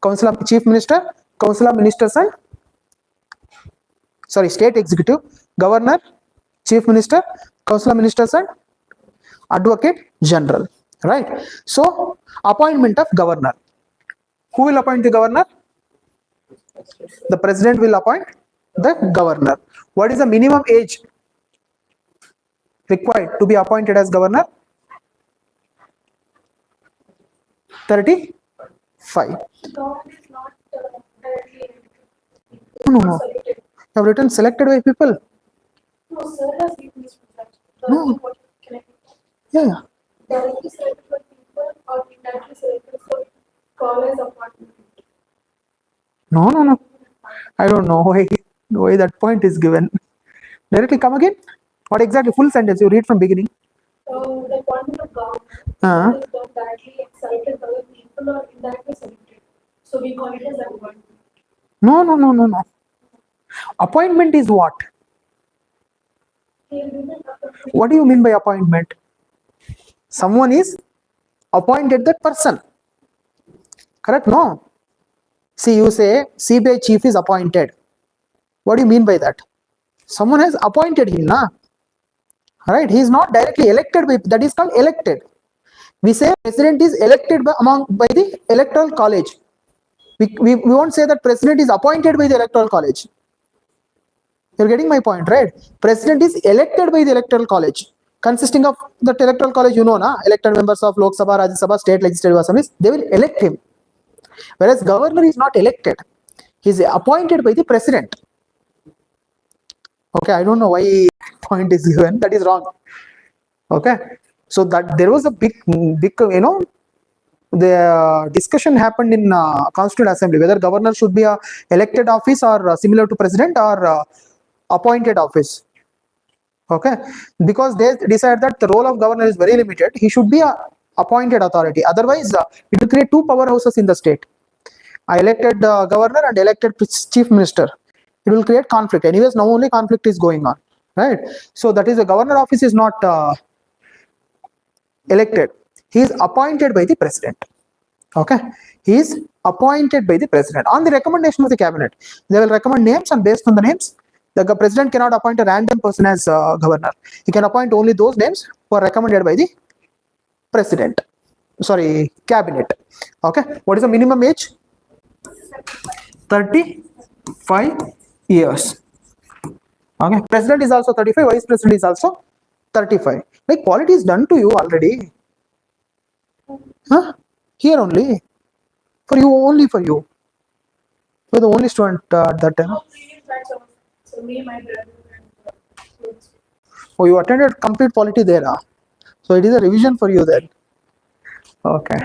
council of chief minister, council of ministers and state executive, governor, chief minister, council of ministers and advocate general, right? So appointment of governor. Who will appoint the governor? The president will appoint the governor. What is the minimum age required to be appointed as governor? 35. No. You have written selected by people. No, sir has given this project. No. Yeah. Directly selected for people or indirectly selected for college appointment. No. I don't know why that point is given. Directly come again. What exactly? Full sentence. You read from beginning. The appointment of government is done directly selected by the people or indirectly selected. So we call it as appointment. No. Appointment is what? What do you mean by appointment? Someone is appointed that person. Correct? No. See, you say CBI chief is appointed. What do you mean by that? Someone has appointed him, na? Right? He is not directly elected by, that is called elected. We say president is elected by the electoral college. We won't say that president is appointed by the electoral college. You're getting my point, right? President is elected by the electoral college, consisting of the electoral college, you know, na? Elected members of Lok Sabha, Rajya Sabha, state legislative assemblies, they will elect him. Whereas governor is not elected. He is appointed by the president. Okay, I don't know why point is given. That is wrong. Okay, so that there was a big, the discussion happened in Constituent Assembly whether governor should be a elected office or similar to president or appointed office. Okay, because they decided that the role of governor is very limited. He should be a appointed authority. Otherwise, it will create two powerhouses in the state: elected governor and elected chief minister. It will create conflict. Anyways, now only conflict is going on, right? So that is the governor office is not elected. He is appointed by the president. Okay, he is appointed by the president on the recommendation of the cabinet. They will recommend names, and based on the names, the president cannot appoint a random person as governor. He can appoint only those names who are recommended by the president. Sorry, cabinet. Okay, what is the minimum age? 35 years. Okay, president is also 35, vice president is also 35. Like polity is done to you already. Huh? Here only. For you, only for you. You're the only student at that time. So me, my brother, and Oh, you attended complete polity there. Huh? So it is a revision for you then. Okay.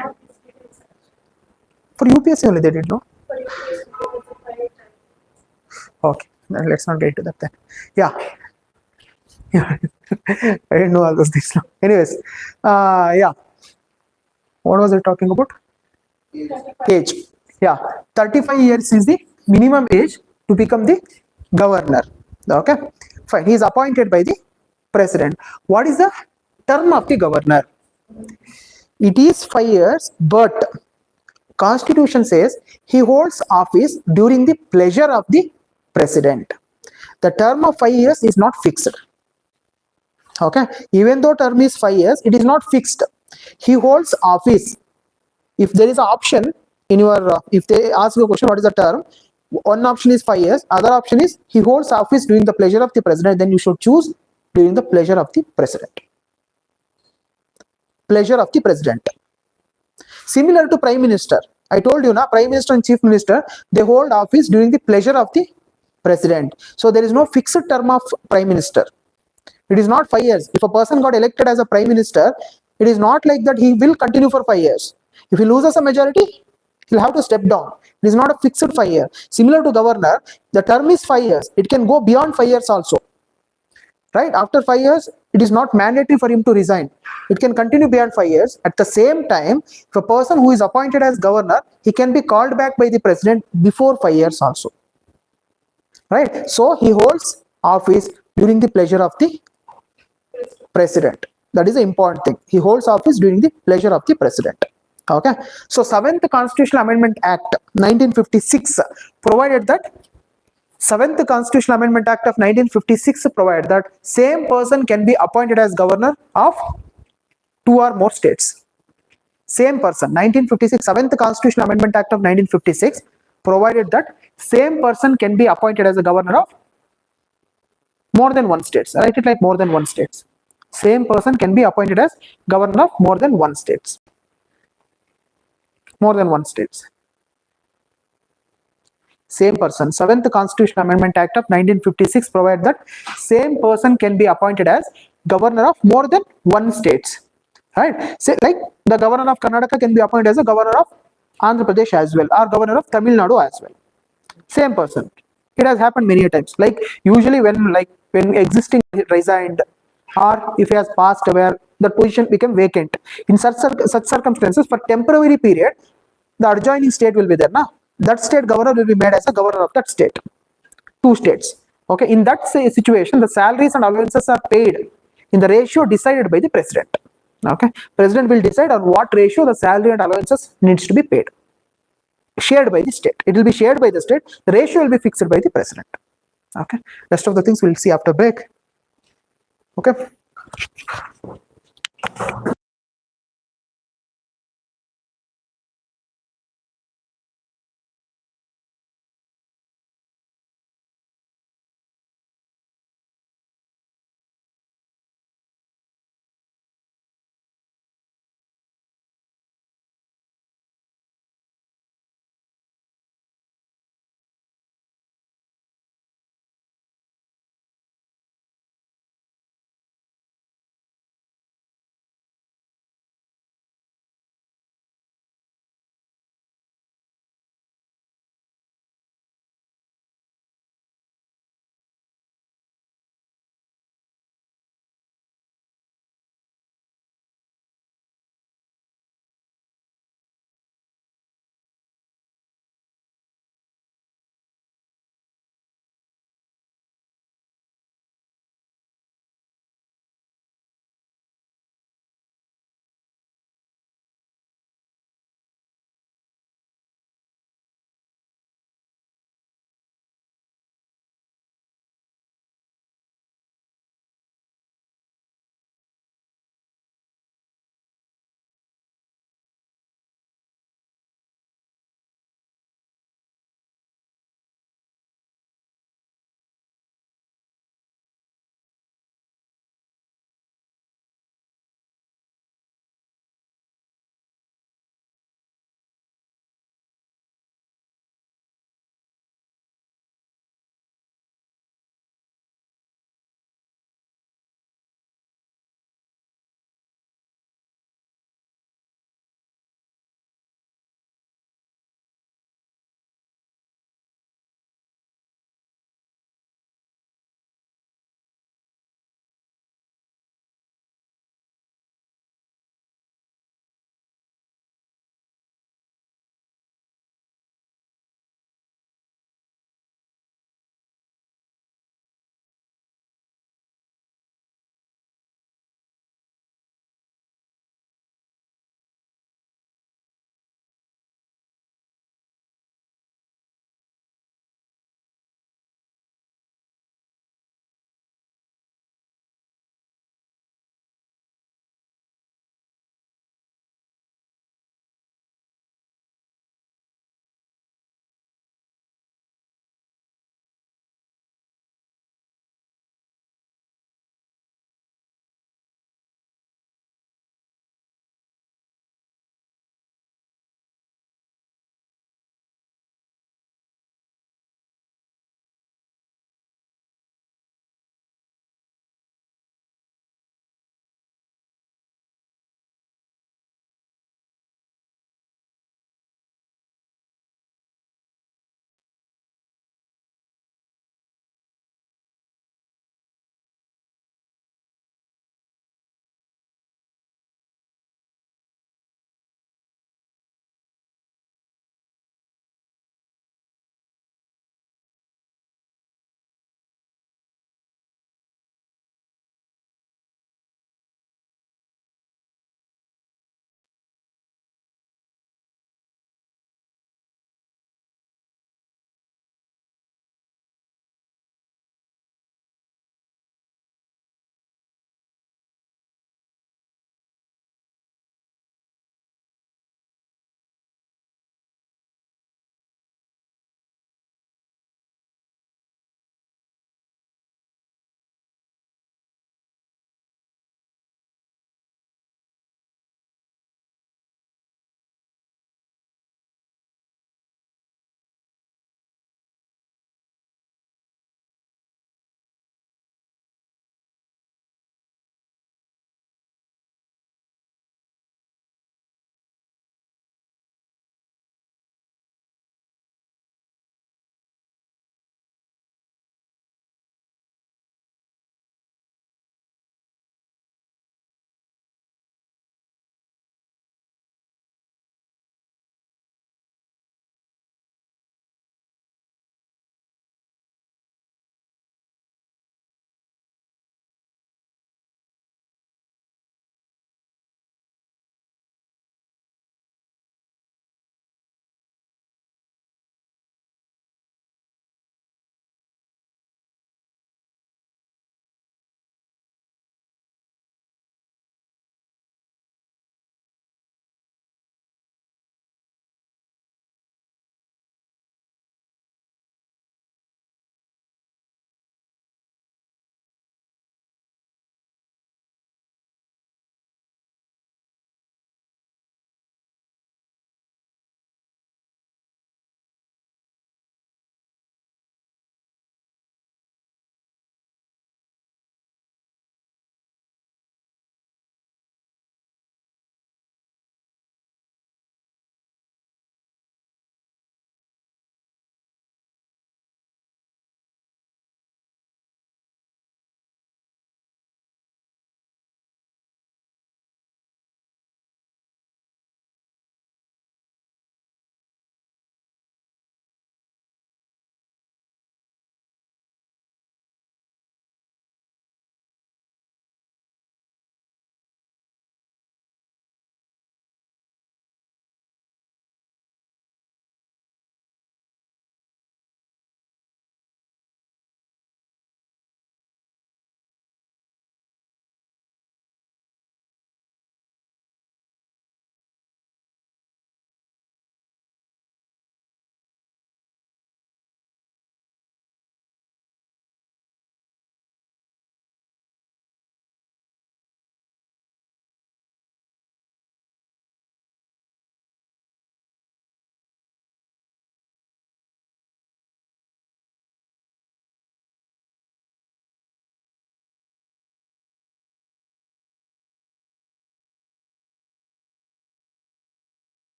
For UPSC only they did, no? for UPSC, Okay, then let's not get into that then. Yeah. I didn't know all those things now. Anyways, yeah. What was I talking about? Age. Yeah, 35 years is the minimum age to become the governor. Okay, Fine. He is appointed by the president. What is the term of the governor? It is 5 years, but Constitution says he holds office during the pleasure of the president. The term of 5 years is not fixed. Okay, even though term is 5 years, it is not fixed. He holds office. If there is an option in your, if they ask you a question, what is the term? One option is 5 years, other option is he holds office during the pleasure of the president, then you should choose during the pleasure of the president. Pleasure of the president. Similar to prime minister. I told you, na, prime minister and chief minister, they hold office during the pleasure of the president. So there is no fixed term of prime minister. It is not 5 years. If a person got elected as a prime minister, it is not like that he will continue for 5 years. If he loses a majority, he'll have to step down. It is not a fixed 5 year. Similar to governor, the term is 5 years. It can go beyond 5 years also. Right? After 5 years, it is not mandatory for him to resign. It can continue beyond 5 years. At the same time, if a person who is appointed as governor, he can be called back by the president before 5 years also. Right? So he holds office during the pleasure of the president. That is the important thing. He holds office during the pleasure of the president. Okay. So 7th Constitutional Amendment Act 1956 provided that 7th Constitutional Amendment Act of 1956 provided that same person can be appointed as governor of 2 or more states. Same person. 1956 7th Constitutional Amendment Act of 1956 provided that same person can be appointed as a governor of more than one states. Write it like more than one states. Same person can be appointed as governor of more than one states. More than one states. Same person. 7th Constitutional Amendment Act of 1956 provides that same person can be appointed as governor of more than one states. Right? Say like the governor of Karnataka can be appointed as a governor of Andhra Pradesh as well, or governor of Tamil Nadu as well. Same person. It has happened many times. Like usually when existing resigned, or if he has passed away, the position became vacant. In such circumstances, for temporary period, the adjoining state will be there. Now, that state governor will be made as a governor of that state. 2 states. Okay. In that situation, the salaries and allowances are paid in the ratio decided by the president. Okay. President will decide on what ratio the salary and allowances needs to be paid. Shared by the state. It will be shared by the state. The ratio will be fixed by the president. Okay. Rest of the things we'll see after break. Okay.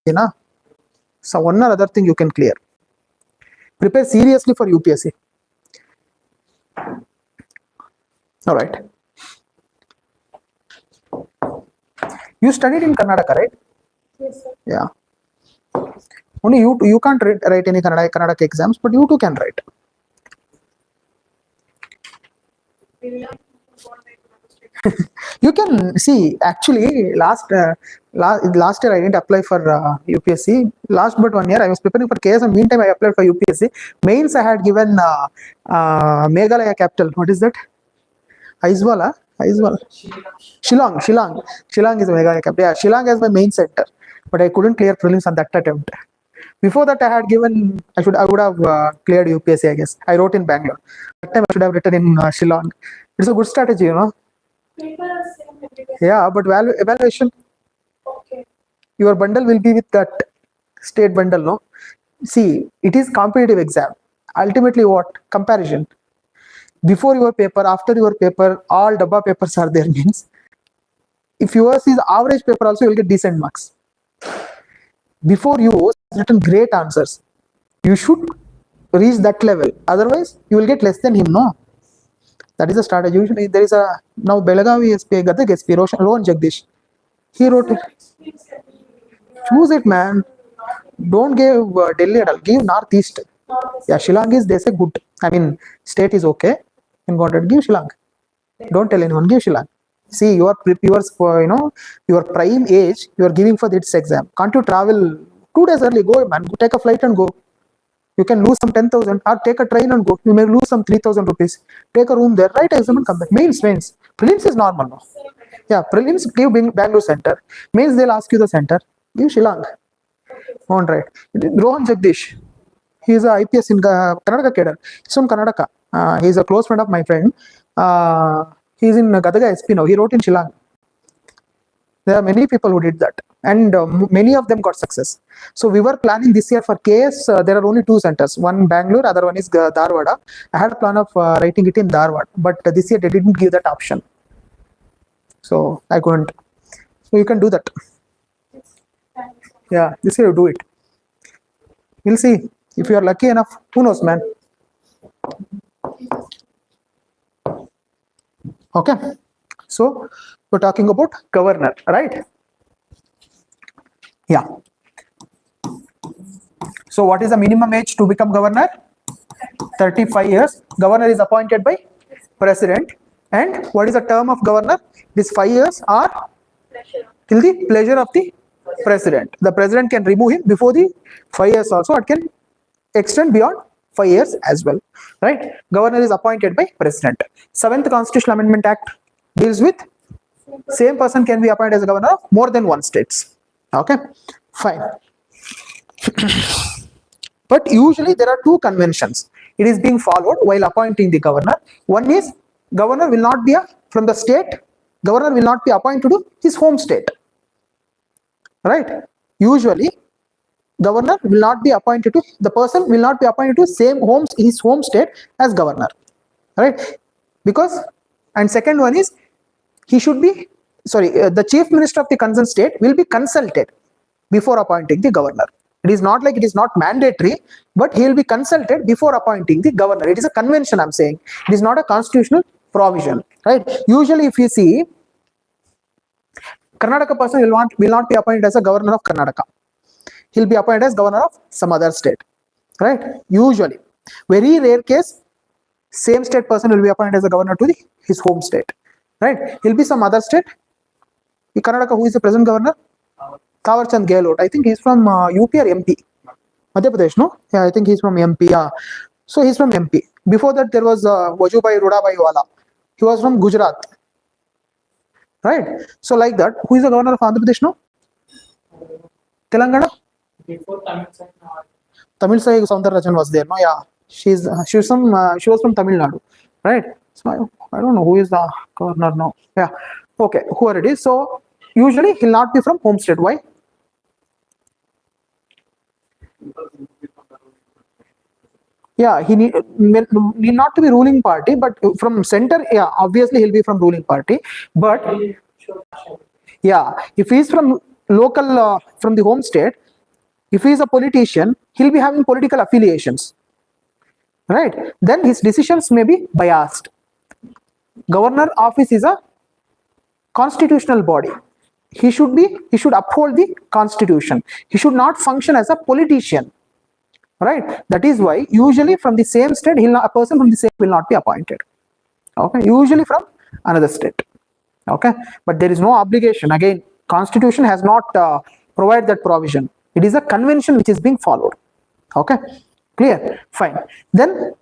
You know? So one or other thing you can clear. Prepare seriously for UPSC. All right. You studied in Karnataka, right? Yes, sir. Yeah. Only you can't write any Karnataka exams, but you too can write. We will have one day to understand. You can see actually last year I didn't apply for UPSC. Last but 1 year I was preparing for KS. Meantime I applied for UPSC. Mains I had given Meghalaya capital. What is that? Aizwala? Shillong is Meghalaya capital. Yeah, Shillong is my main center, but I couldn't clear prelims on that attempt. Before that, I had given. I would have cleared UPSC. I guess I wrote in Bangalore. That time I should have written in Shillong. It's a good strategy, you know. Paper are same everywhere. Yeah, but evaluation, Okay. your bundle will be with that state bundle, no? See, it is competitive exam. Ultimately, what comparison? Before your paper, after your paper, all dabba papers are there. Means if yours is average paper, also you will get decent marks. Before you written great answers, you should reach that level. Otherwise, you will get less than him. No, that is a strategy. Usually, there is a now Belagavi SP, Gadag SP, Rohan Jagdish. He wrote it. Experience can be- Choose it, man. Don't give Delhi at all. Give Northeast. Not Yeah, Shillong is, they say, good. I mean, state is okay. In content, give Shillong. Don't tell anyone, give Shillong. See, your your prime age, you are giving for this exam. Can't you travel 2 days early? Go, man. Go, take a flight and go. You can lose some 10,000 or take a train and go. You may lose some 3,000 rupees. Take a room there, write exam and come back. Mains. Prelims is normal. No? Yeah, prelims give Bangalore center. Mains, they'll ask you the center. Give Shillong. On right. Rohan Jagdish. He is a IPS in Karnataka cadre. He's from Karnataka. He is a close friend of my friend. He is in Gadaga SP now. He wrote in Shillong. There are many people who did that, and many of them got success. So we were planning this year for KS. There are only 2 centers. One Bangalore, other one is Dharwad. I had a plan of writing it in Dharwad, but this year they didn't give that option. So I couldn't. So you can do that. Thanks. Yeah, this year you do it. We'll see. If you are lucky enough, who knows, man. Okay. So we're talking about governor, right? Yeah. So what is the minimum age to become governor? 35 years. Governor is appointed by president. And what is the term of governor? These 5 years are Pleasure. till the pleasure of the president. The president can remove him before the 5 years also. It can extend beyond 5 years as well, right? Governor is appointed by president. 7th Constitutional Amendment Act deals with same person can be appointed as a governor of more than one states. Okay, fine. But usually there are 2 conventions. It is being followed while appointing the governor. One is governor will not be from the state. Governor will not be appointed to his home state. Right? Usually, governor will not be appointed to, the person will not be appointed to his home state as governor. Right? Because, and second one is, he should be, the chief minister of the concerned state will be consulted before appointing the governor. It is not like it is not mandatory, but he will be consulted before appointing the governor. It is a convention, I'm saying. It is not a constitutional provision, right? Usually, if you see, Karnataka person will not be appointed as a governor of Karnataka. He'll be appointed as governor of some other state, right? Usually, very rare case, same state person will be appointed as a governor to his home state, right? He'll be some other state. In Karnataka, who is the present governor? Thawarchand Gehlot. I think he's from UP or MP. Madhya Pradesh, no? Yeah, I think he's from MP. Yeah. So he's from MP. Before that, there was Vajubhai Rudabai Wala. He was from Gujarat. Right? So like that, who is the governor of Andhra Pradesh, no? Telangana? Before Tamil Side, Tamil Sai Soundararajan was there, no? Yeah. She was from Tamil Nadu. Right? So I don't know who is the governor now. Yeah. Okay, whoever it is. So usually he'll not be from home state. Why? Yeah, he need not to be ruling party, but from center, yeah, obviously he'll be from ruling party. But yeah, if he's from local, from the home state, If he is a politician, he'll be having political affiliations, right? Then his decisions may be biased. Governor office is a constitutional body. He should uphold the constitution. He should not function as a politician, right? That is why usually from the same state, a person from the same will not be appointed. Okay, usually from another state. Okay, but there is no obligation. Again, constitution has not provided that provision. It is a convention which is being followed. Okay, clear? Fine. Then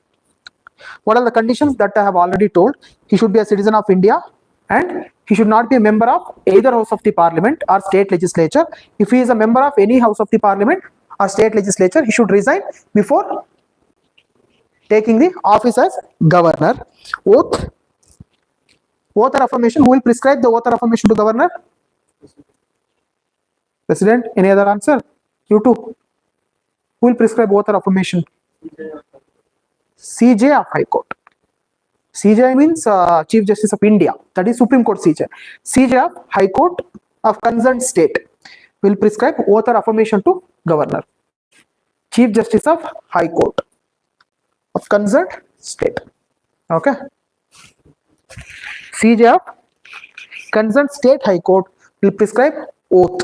what are the conditions that I have already told? He should be a citizen of India, and he should not be a member of either house of the parliament or state legislature. If he is a member of any house of the parliament or state legislature, he should resign before taking the office as governor. Oath or affirmation. Who will prescribe the oath or affirmation to governor? President. Any other answer? You too. Who will prescribe oath or affirmation? CJ of High Court. CJ means Chief Justice of India. That is Supreme Court CJ. CJ of High Court of concerned state will prescribe oath or affirmation to governor. Chief Justice of High Court of concerned state. Okay. CJ of concerned state High Court will prescribe oath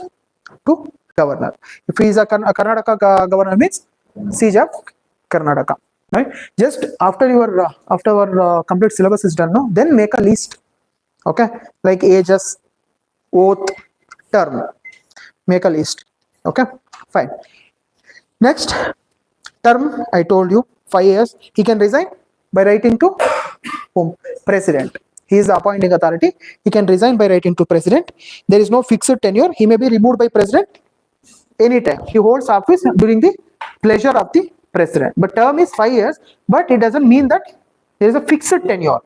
to governor. If he is a Karnataka governor, means CJ of Karnataka. Right? Just after our complete syllabus is done, no, then make a list. Okay, like ages, oath, term. Make a list. Okay, fine. Next, term. I told you 5 years. He can resign by writing to whom? President. He is the appointing authority. He can resign by writing to president. There is no fixed tenure. He may be removed by president anytime. He holds office during the pleasure of the president. But term is 5 years, but it doesn't mean that there is a fixed tenure.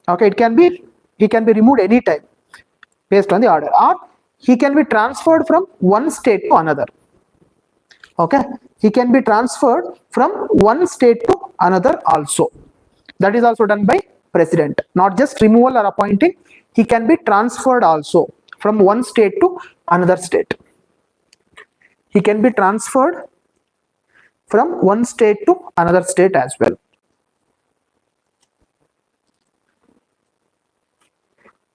Okay, he can be removed anytime based on the order, or he can be transferred from one state to another. Okay, he can be transferred from one state to another also. That is also done by president, not just removal or appointing. He can be transferred also from one state to another state. He can be transferred from one state to another state as well.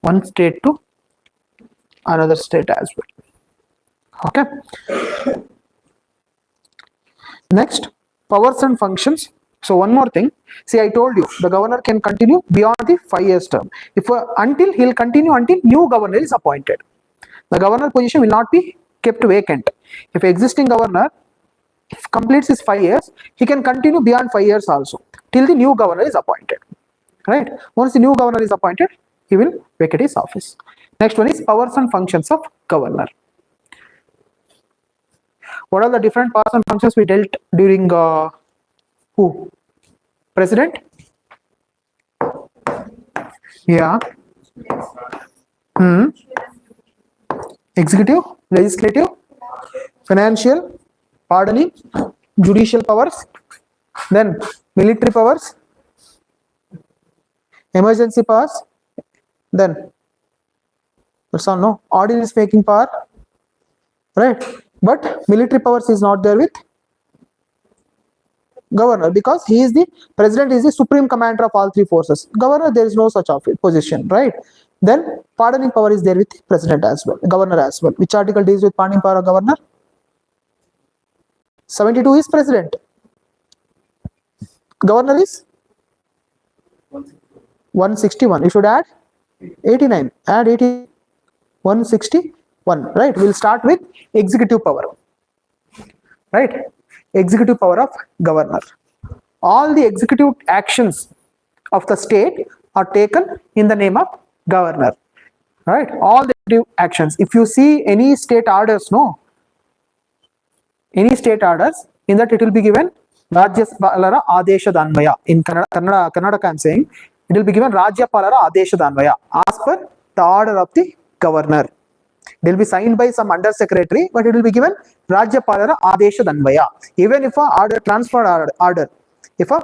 One state to another state as well. Okay. Next, powers and functions. So one more thing. See, I told you the governor can continue beyond the 5 years term. Until he'll continue until new governor is appointed. The governor position will not be kept vacant. If existing governor completes his 5 years, he can continue beyond 5 years also till the new governor is appointed. Right? Once the new governor is appointed, he will vacate his office. Next one is powers and functions of governor. What are the different powers and functions we dealt during who? President? Yeah. Executive, legislative, financial, pardoning, judicial powers, then military powers, emergency powers, then that's all. No, ordinance making power, right? But military powers is not there with governor, because he is the president, is the supreme commander of all three forces. Governor, there is no such position, right? Then pardoning power is there with president as well, governor as well. Which article deals with pardoning power of governor? 72 is president. Governor is 161. You should add 89. Add 80. 161. Right? We'll start with executive power. Right? Executive power of governor. All the executive actions of the state are taken in the name of governor. Right? All the executive actions. If you see any state orders, no. Any state orders, in that it will be given Rajyapalara Adeshadanvaya. In Karnataka I am saying, it will be given Rajyapalara Adeshadanvaya as per the order of the governor. It will be signed by some under secretary, but it will be given Rajyapalara Adeshadanvaya. Even if a transfer order, if a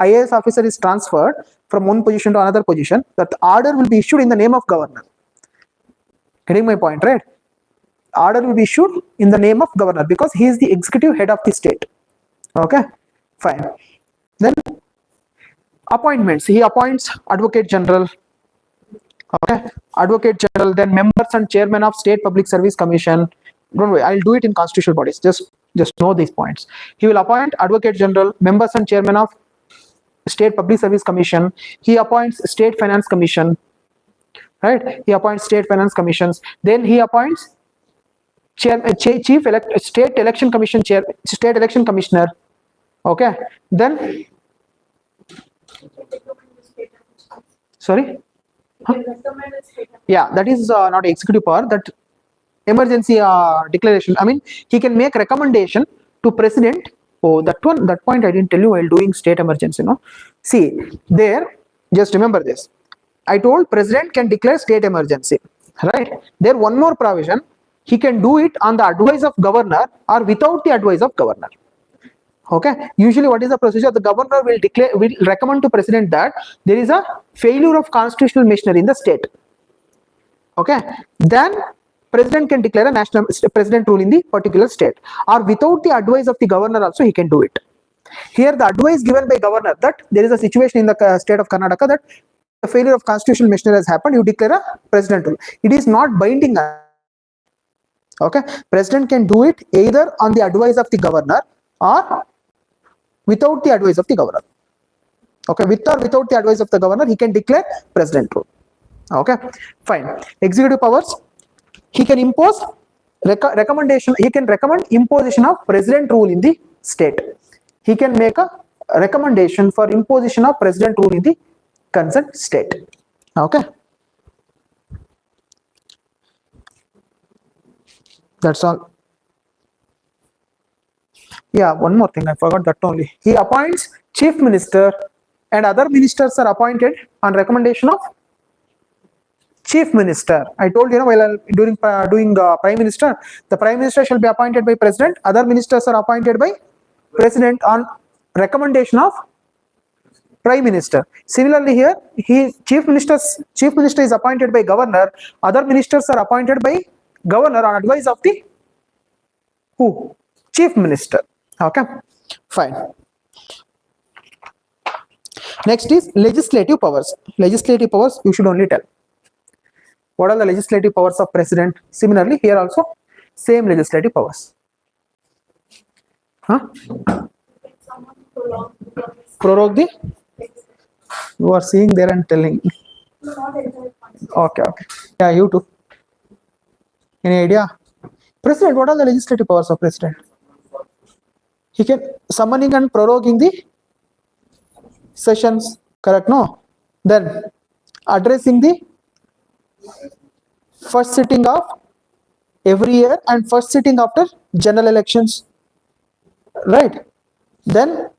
IAS officer is transferred from one position to another position, that order will be issued in the name of governor. Getting my point, right? order will be issued in the name of governor because he is the executive head of the state. Okay, fine. Then appointments, he appoints advocate general. Okay, advocate general, then members and chairman of state public service commission. Don't worry, I'll do it in constitutional bodies. Just know these points. He will appoint advocate general, members and chairman of state public service commission. He appoints state finance commission, right? He appoints state finance commissions. Then he appoints state election commission chair, state election commissioner. Okay, then sorry. Yeah, that is not executive power. That emergency declaration. I mean, he can make recommendation to president. Oh, that point I didn't tell you while doing state emergency. No, see there. Just remember this. I told president can declare state emergency. Right. There one more provision. He can do it on the advice of governor or without the advice of governor. Okay. Usually, what is the procedure? The governor will recommend to president that there is a failure of constitutional machinery in the state. Okay. Then president can declare a national president rule in the particular state, or without the advice of the governor also he can do it. Here the advice given by governor that there is a situation in the state of Karnataka that the failure of constitutional machinery has happened, you declare a president rule. It is not binding. Okay. President can do it either on the advice of the governor or without the advice of the governor. Okay, with or without the advice of the governor, he can declare president rule. Okay, fine. Executive powers, he can impose recommendation. He can recommend imposition of president rule in the state. He can make a recommendation for imposition of president rule in the concerned state. Okay, that's all. Yeah, one more thing, I forgot that only. He appoints chief minister and other ministers are appointed on recommendation of chief minister. I told you, while during doing prime minister, the prime minister shall be appointed by president. Other ministers are appointed by president on recommendation of prime minister. Similarly here, chief minister is appointed by governor. Other ministers are appointed by governor on advice of the who? Chief minister. Okay, fine. Next is legislative powers. Legislative powers, you should only tell. What are the legislative powers of president? Similarly, here also, same legislative powers. Huh? Prorogue the? You are seeing there and telling. Okay. Yeah, you too. Any idea? President, what are the legislative powers of president? He can summoning and proroguing the sessions, correct? No. Then addressing the first sitting of every year and first sitting after general elections, right? Then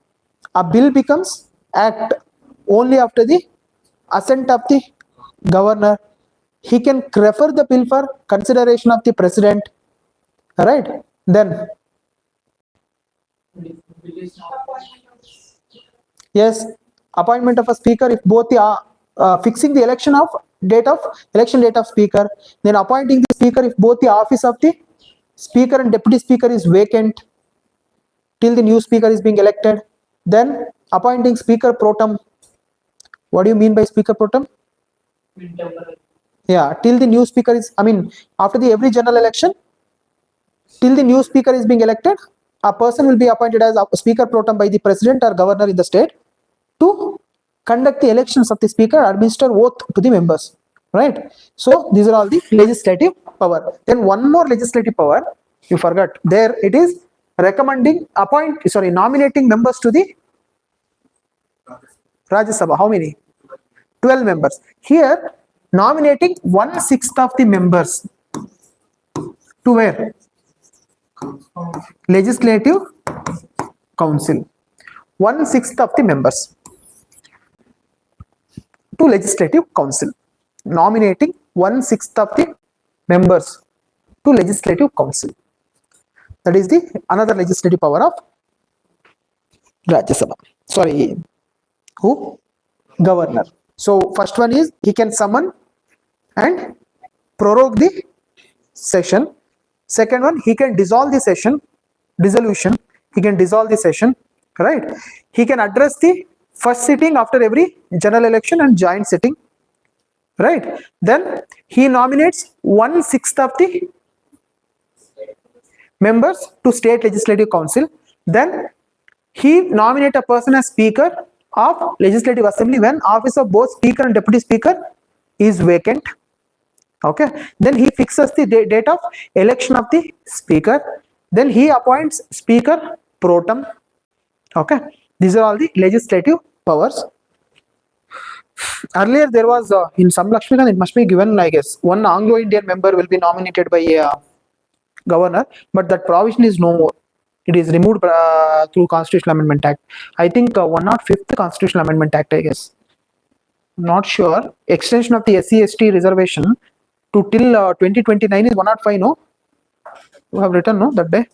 a bill becomes act only after the assent of the governor. He can refer the bill for consideration of the president, right? Then yes, appointment of a speaker if both the fixing the election date of speaker, then appointing the speaker if both the office of the speaker and deputy speaker is vacant till the new speaker is being elected. Then appointing speaker pro tem. What do you mean by speaker pro tem? Yeah, till the new speaker is, I mean, after the every general election, till the new speaker is being elected, a person will be appointed as a speaker pro tem by the president or governor in the state to conduct the elections of the speaker, administer oath to the members, right? So these are all the legislative power. Then one more legislative power you forgot. There it is nominating members to the Rajya Sabha. How many? 12 members. Here nominating 1/6 of the members to where? Legislative Council. 1/6 of the members to Legislative Council. Nominating 1/6 of the members to Legislative Council. That is the another legislative power of Rajya Sabha. Sorry, who? Governor. So first one is he can summon and prorogue the session. Second one, he can dissolve the session, dissolution. He can dissolve the session, right? He can address the first sitting after every general election and joint sitting, right? Then he nominates 1/6 of the members to state legislative council. Then he nominate a person as speaker of legislative assembly when office of both speaker and deputy speaker is vacant. Okay, then he fixes the date of election of the speaker. Then he appoints speaker pro tem. Okay, these are all the legislative powers. Earlier there was in some Lakshmikant, it must be given, I guess, one Anglo-Indian member will be nominated by a governor, but that provision is no more. It is removed through Constitutional Amendment Act. I think 105th Constitutional Amendment Act, I guess. Not sure. Extension of the SC/ST reservation to till 2029 is 105, no? You have written, no, that day?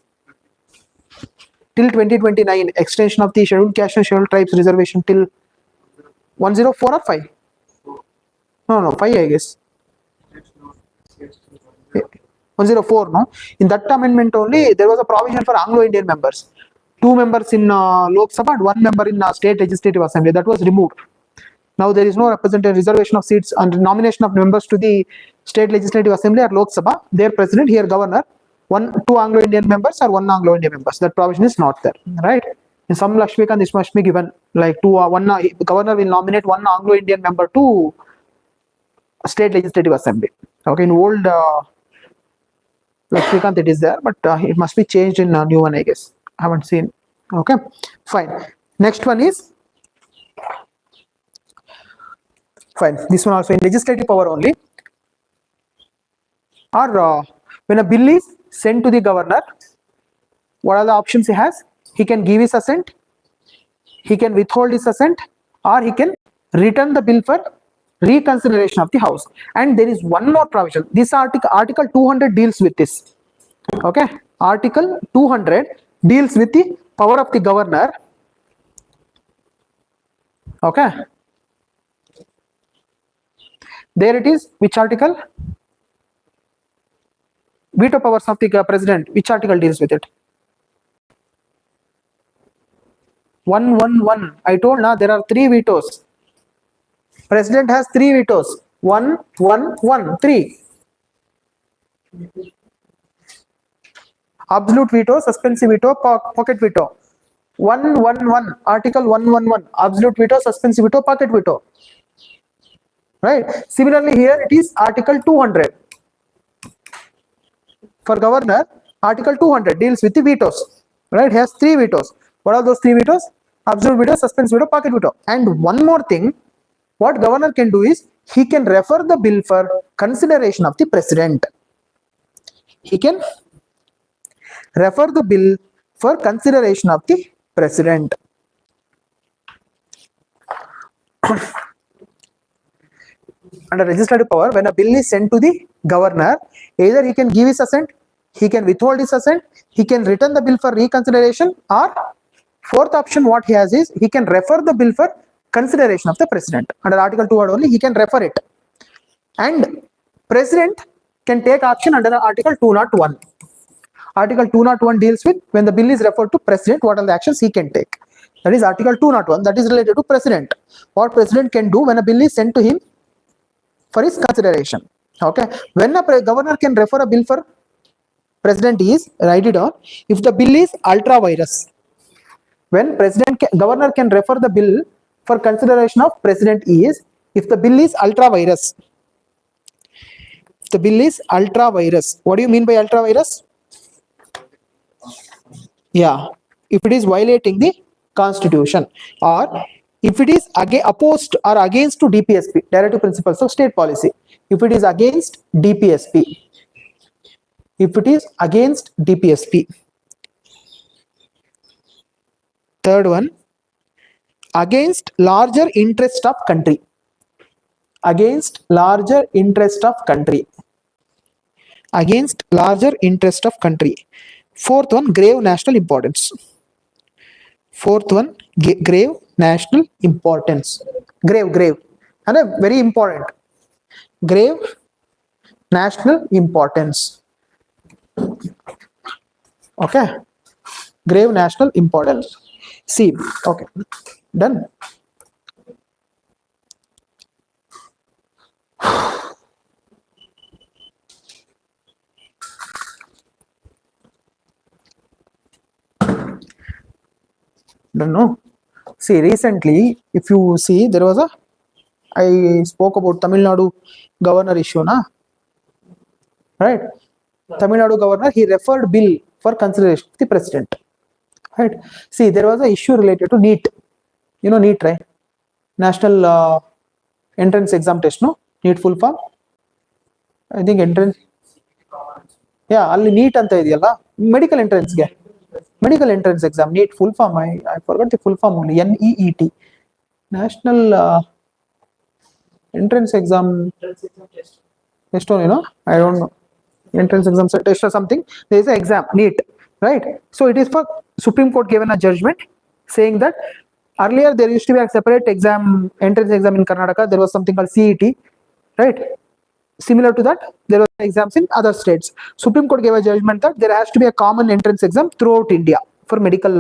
Till 2029, extension of the scheduled caste and scheduled tribes reservation till 104 or 5? No, 5, I guess. 104, no? In that amendment only, there was a provision for Anglo-Indian members. 2 members in Lok Sabha and 1 member in State Legislative Assembly. That was removed. Now there is no representative reservation of seats and nomination of members to the State Legislative Assembly or Lok Sabha. Their president, here governor, 2 Anglo-Indian members or 1 Anglo-Indian members. That provision is not there, right? In some Lakshmikant, this must be given, like governor will nominate 1 Anglo-Indian member to State Legislative Assembly. Okay, in old Lakshmikant it is there, but it must be changed in a new one, I guess. I haven't seen. Okay, fine. Next one is, fine, this one also in legislative power only. Or when a bill is sent to the governor, what are the options he has? He can give his assent, he can withhold his assent, or he can return the bill for reconsideration of the house. And there is one more provision. This article 200 deals with this. Okay, article 200 deals with the power of the governor. Okay, there it is. Which article? Veto powers of the president. Which article deals with it? 111. I told now there are 3 vetoes. President has 3 vetoes. 1, 1, 1, 3. Absolute veto, suspensive veto, pocket veto. 111. Article 111. Absolute veto, suspensive veto, pocket veto. Right. Similarly, here it is Article 200. For governor, Article 200 deals with the vetoes. Right. He has 3 vetoes. What are those 3 vetoes? Absolute veto, suspensive veto, pocket veto. And one more thing. What governor can do is, he can refer the bill for consideration of the president. He can refer the bill for consideration of the president. Under legislative power, when a bill is sent to the governor, either he can give his assent, he can withhold his assent, he can return the bill for reconsideration, or fourth option what he has is, he can refer the bill for consideration of the president. Under Article 200 only, he can refer it. And president can take action under Article 201. Article 201 deals with when the bill is referred to president, what are the actions he can take. That is Article 201, that is related to president. What president can do when a bill is sent to him for his consideration. Okay, when a governor can refer a bill for president is, write it down, if the bill is ultra virus. When governor can refer the bill for consideration of president is, if the bill is ultra virus. The bill is ultra virus. What do you mean by ultra virus? Yeah, if it is violating the constitution, or if it is opposed or against to DPSP, Directive Principles of State Policy. If it is against DPSP. If it is against DPSP. Third one, against larger interest of country. Against larger interest of country. Against larger interest of country. Fourth one, grave national importance. Fourth one, grave national importance. Grave. And very important. Grave national importance. Okay, grave national importance. See, okay, done. Don't know. See, recently, if you see, there was a, I spoke about Tamil Nadu governor issue, na? Right? Tamil Nadu governor, he referred bill for consideration of the president. Right? See, there was an issue related to NEET. You know NEET, right? National entrance exam test, no? NEET full form. I think entrance. Yeah, ಅಲ್ಲಿ NEET ಅಂತ ಇದೆಯಲ್ಲ medical ಎಂಟ್ರೆನ್ಸ್ಗೆ medical entrance exam NEET full form. I forgot the full form only. NEET, National Entrance Exam test only, no? I don't know. Entrance exam test or something. There is an exam, NEET, right? So it is for Supreme Court given a judgment saying that earlier there used to be a separate exam, entrance exam in Karnataka. There was something called CET, right? Similar to that, there were exams in other states. Supreme Court gave a judgment that there has to be a common entrance exam throughout India for medical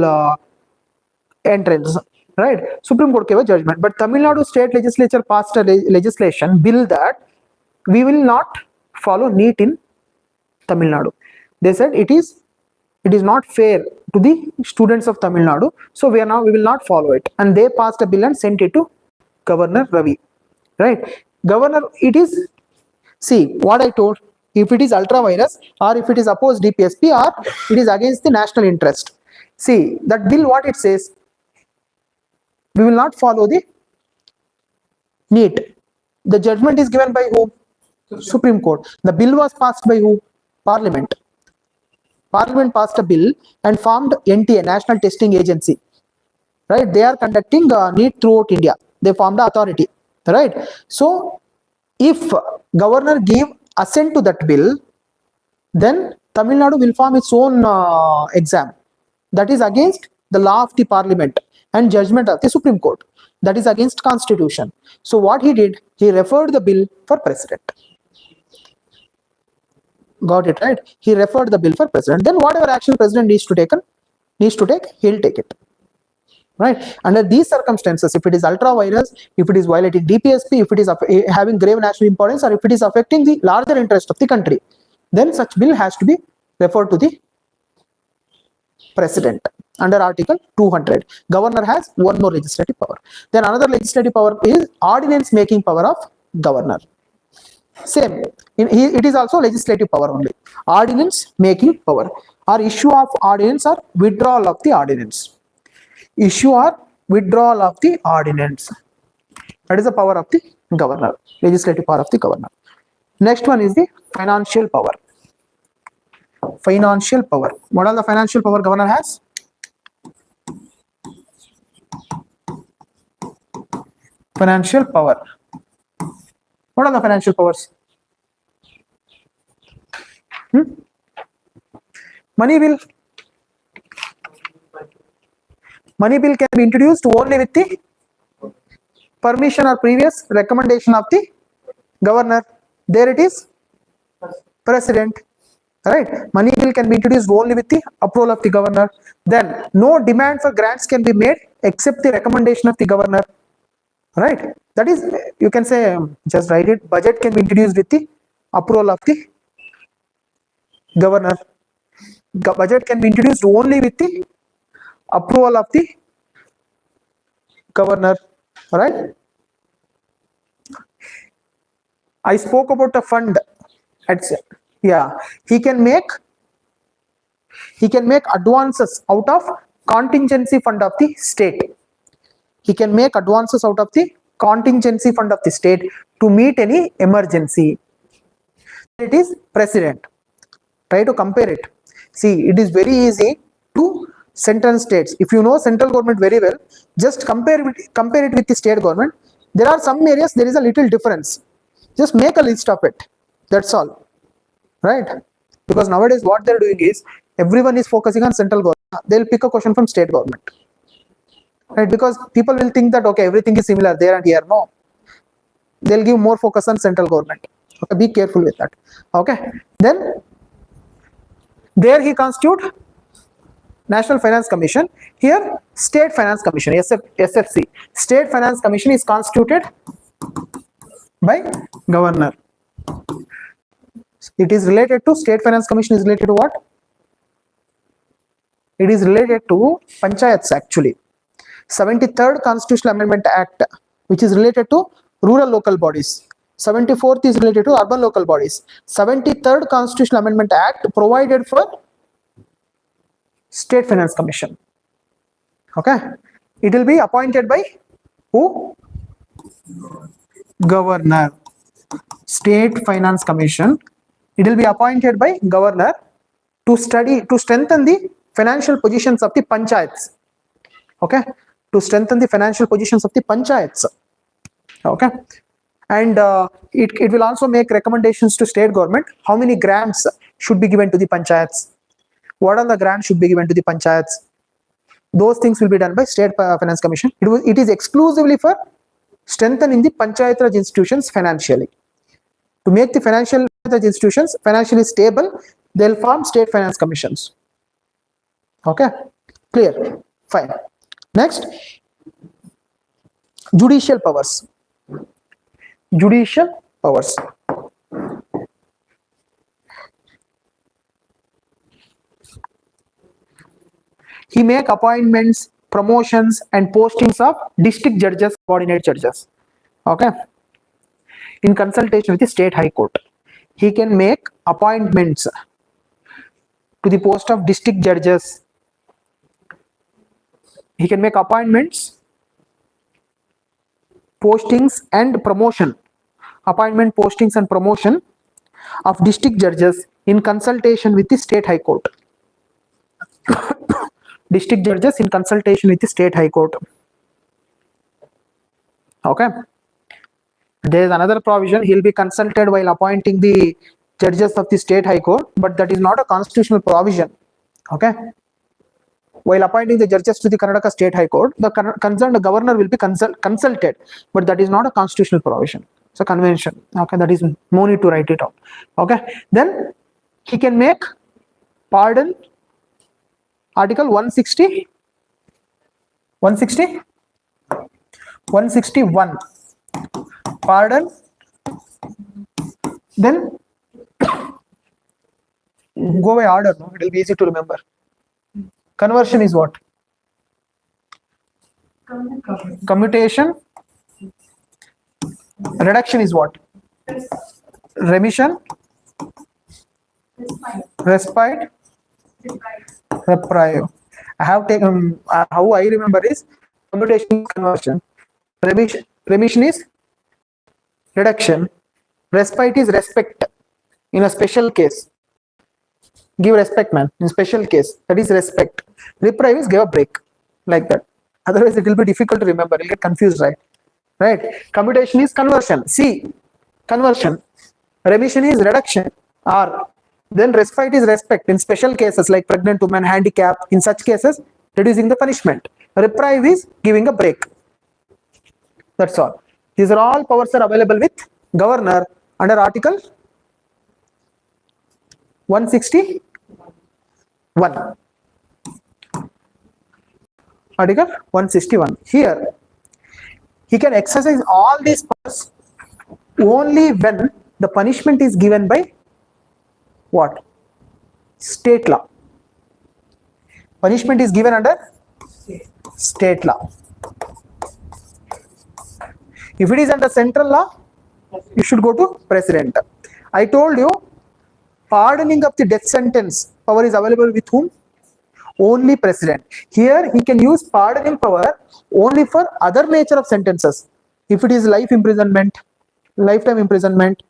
entrance, right? Supreme Court gave a judgment, but Tamil Nadu state legislature passed a legislation bill that we will not follow NEET in Tamil Nadu. They said it is not fair to the students of Tamil Nadu, so we will not follow it, and they passed a bill and sent it to Governor Ravi, right? Governor, it is, see what I told, if it is ultra virus or if it is opposed DPSP or it is against the national interest. See that bill, what it says, we will not follow the NEET. The judgment is given by who? Supreme Court. The bill was passed by who? Parliament. Parliament passed a bill and formed NTA, National Testing Agency, right? They are conducting NEET throughout India. They formed the authority, right? So if governor give assent to that bill, then Tamil Nadu will form its own exam. That is against the law of the Parliament and judgment of the Supreme Court. That is against Constitution. So what he did, he referred the bill for president. Got it, right? He referred the bill for president. Then whatever action president needs to take, he'll take it. Right? Under these circumstances, if it is ultra virus, if it is violating DPSP, if it is having grave national importance, or if it is affecting the larger interest of the country, then such bill has to be referred to the president under Article 200. Governor has one more legislative power. Then another legislative power is ordinance making power of governor. Same, it is also legislative power only. Ordinance making power, or issue of ordinance or withdrawal of the ordinance. Issue or withdrawal of the ordinance. That is the power of the governor, legislative power of the governor. Next one is the financial power. Financial power. What are the financial power governor has? Financial power. What are the financial powers? Money bill. Money bill can be introduced only with the permission or previous recommendation of the governor. There it is, president, right? Money bill can be introduced only with the approval of the governor. Then no demand for grants can be made except the recommendation of the governor, right? That is, you can say, just write it, budget can be introduced with the approval of the governor. Budget can be introduced only with the approval of the governor, right? I spoke about a fund. Yeah, he can make advances out of contingency fund of the state. He can make advances out of the contingency fund of the state to meet any emergency. It is president. Try to compare it. See, it is very easy to central states. If you know central government very well, just compare it with the state government. There are some areas there is a little difference. Just make a list of it. That's all, right? Because nowadays what they're doing is everyone is focusing on central government. They'll pick a question from state government, right? Because people will think that okay, everything is similar there and here. No, they'll give more focus on central government. Okay, be careful with that. Okay, then There he constitute National Finance Commission. Here State Finance Commission, SFC. State Finance Commission is constituted by governor. It is related to State Finance Commission is related to what? It is related to Panchayats actually. 73rd Constitutional Amendment Act, which is related to rural local bodies. 74th is related to urban local bodies. 73rd Constitutional Amendment Act provided for State Finance Commission. Okay, it will be appointed by who? Governor. State Finance Commission. It will be appointed by governor to strengthen the financial positions of the panchayats. Okay, to strengthen the financial positions of the panchayats. Okay, and it will also make recommendations to state government how many grants should be given to the panchayats. What are the grants should be given to the panchayats? Those things will be done by State Finance Commission. It is exclusively for strengthening the Panchayat Raj institutions financially. To make the financial institutions financially stable, they'll form State Finance Commissions. Okay, clear? Fine. Next, judicial powers. Judicial powers. He make appointments, promotions and postings of district judges, coordinate judges. Okay, in consultation with the State High Court, he can make appointments to the post of district judges. He can make appointments, postings and promotion, appointment, postings and promotion of district judges in consultation with the State High Court. District judges in consultation with the State High Court. Okay, there is another provision. He will be consulted while appointing the judges of the State High Court, but that is not a constitutional provision. Okay, while appointing the judges to the Karnataka State High Court, the concerned governor will be consulted, but that is not a constitutional provision. It's a convention. Okay, that is no need to write it out. Okay, then he can make pardon. Article 160, 161, pardon. Then go by order, no? It will be easy to remember. Conversion is what? Commutation. Reduction is what? Remission. Respite. Reprieve. I have taken how I remember is commutation is conversion, remission is reduction, respite is respect in a special case. Give respect, man, in special case, that is respect. Reprieve is give a break, like that. Otherwise it will be difficult to remember, you'll get confused, right? Commutation is conversion, C, conversion. Remission is reduction, R. Then respite is respect in special cases like pregnant woman, handicap. In such cases, reducing the punishment. Reprieve is giving a break. That's all. These are all powers are available with governor under Article 161. Article 161. Here, he can exercise all these powers only when the punishment is given by what? State law. Punishment is given under state law. If it is under central law, you should go to president. I told you, pardoning of the death sentence power is available with whom? Only president. Here he can use pardoning power only for other nature of sentences. If it is life imprisonment, lifetime imprisonment,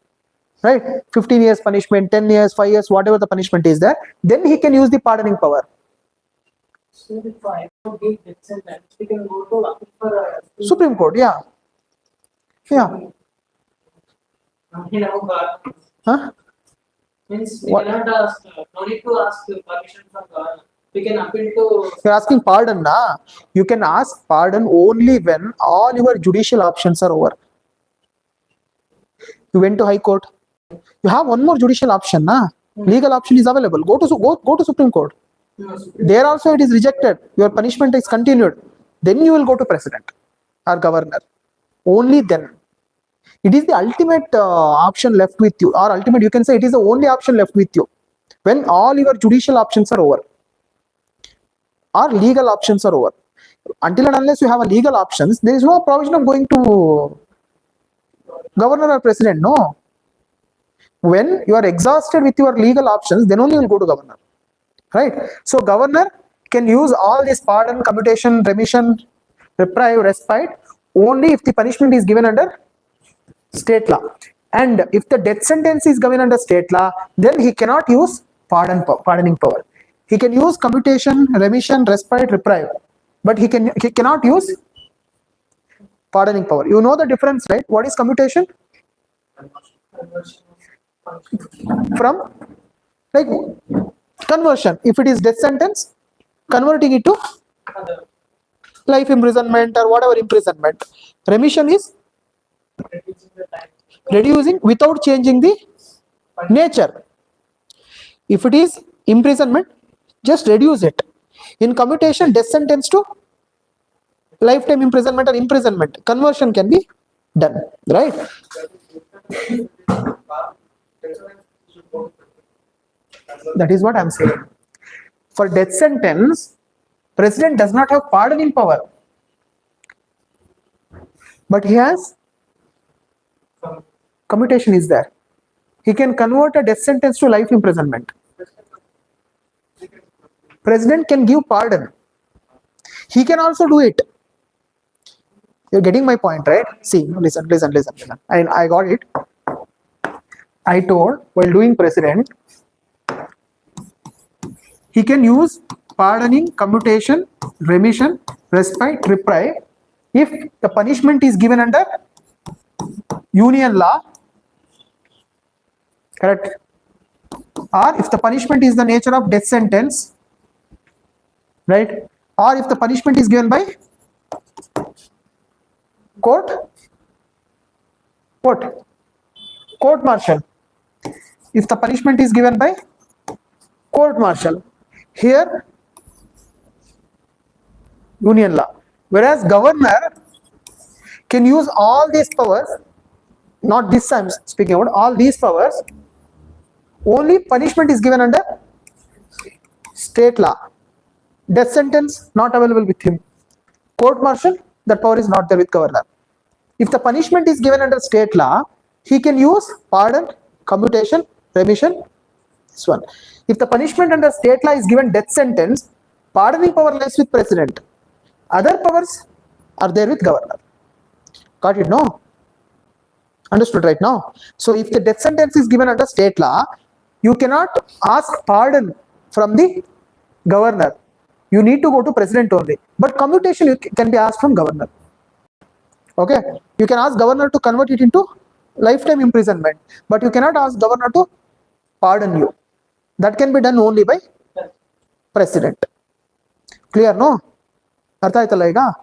right, 15 years punishment, 10 years, 5 years, whatever the punishment is there, then he can use the pardoning power. So if I don't give death sentence, we can go to Supreme Court, yeah. Yeah. Huh? Means we What? cannot ask, no need to ask permission from government. We can appeal to. You're asking pardon, na? You can ask pardon only when all your judicial options are over. You went to High Court. You have one more judicial option, na? Legal option is available. Go to Supreme Court. There also it is rejected. Your punishment is continued. Then you will go to president or governor. Only then. It is the ultimate option left with you, or ultimate, you can say it is the only option left with you when all your judicial options are over or legal options are over. Until and unless you have a legal options, there is no provision of going to governor or president. No. When you are exhausted with your legal options, then only you will go to governor. Right? So governor can use all this pardon, commutation, remission, reprieve, respite only if the punishment is given under state law. And if the death sentence is given under state law, then he cannot use pardoning power. He can use commutation, remission, respite, reprieve, but he cannot use pardoning power. You know the difference, right? What is commutation? From like conversion. If it is death sentence, converting it to life imprisonment or whatever imprisonment. Remission is reducing without changing the nature. If it is imprisonment, just reduce it. In commutation, death sentence to lifetime imprisonment or imprisonment, conversion can be done, right? That is what I am saying. For death sentence, president does not have pardoning power, but he has commutation is there. He can convert a death sentence to life imprisonment. President can give pardon. He can also do it. You're getting my point, right? See, listen. I got it. I told while doing president, he can use pardoning, commutation, remission, respite, reprieve if the punishment is given under union law, correct? Or if the punishment is the nature of death sentence, right? Or if the punishment is given by court, what? Court martial. If the punishment is given by court martial, here union law. Whereas governor can use all these powers, not this I'm speaking about, all these powers, only punishment is given under state law. Death sentence not available with him. Court martial, that power is not there with governor. If the punishment is given under state law, he can use pardon, commutation, remission, this one. If the punishment under state law is given death sentence, pardoning power lies with president. Other powers are there with governor. Got it? No? Understood right now? So if the death sentence is given under state law, you cannot ask pardon from the governor. You need to go to president only. But commutation can be asked from governor. Okay? You can ask governor to convert it into lifetime imprisonment, but you cannot ask governor to pardon you. That can be done only by president. Clear? No? Artha aitalla iga?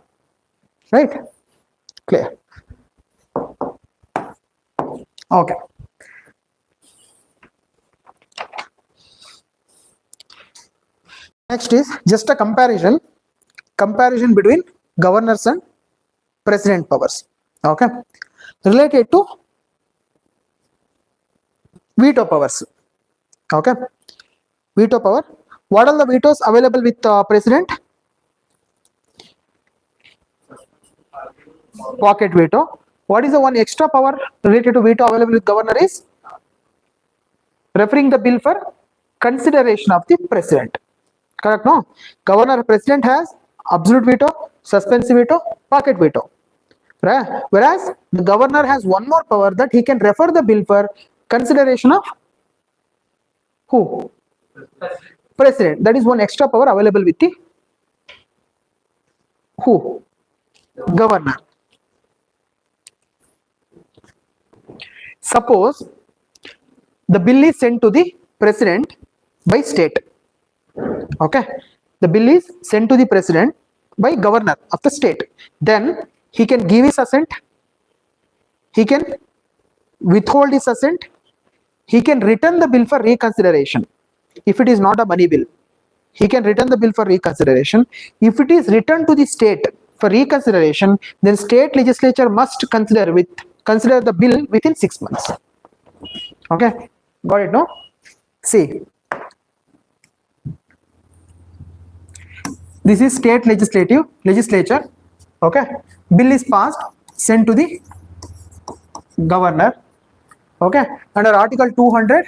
Right? Clear. Okay. Next is just a comparison between governors and president powers. Okay. Related to veto powers. Okay. Veto power. What are the vetoes available with president? Pocket veto. What is the one extra power related to veto available with governor is referring the bill for consideration of the president. Correct? No? Governor, president has absolute veto, suspensive veto, pocket veto. Right? Whereas the governor has one more power, that he can refer the bill for consideration of who? President. That is one extra power available with the who? Governor. Suppose the bill is sent to the president by state. Okay, the bill is sent to the president by governor of the state. Then he can give his assent, he can withhold his assent, he can return the bill for reconsideration. If it is not a money bill, he can return the bill for reconsideration. If it is returned to the state for reconsideration, then state legislature must consider the bill within 6 months. Okay, got it, no? See, this is state legislature. Okay, bill is passed, sent to the governor. Okay, under article 200,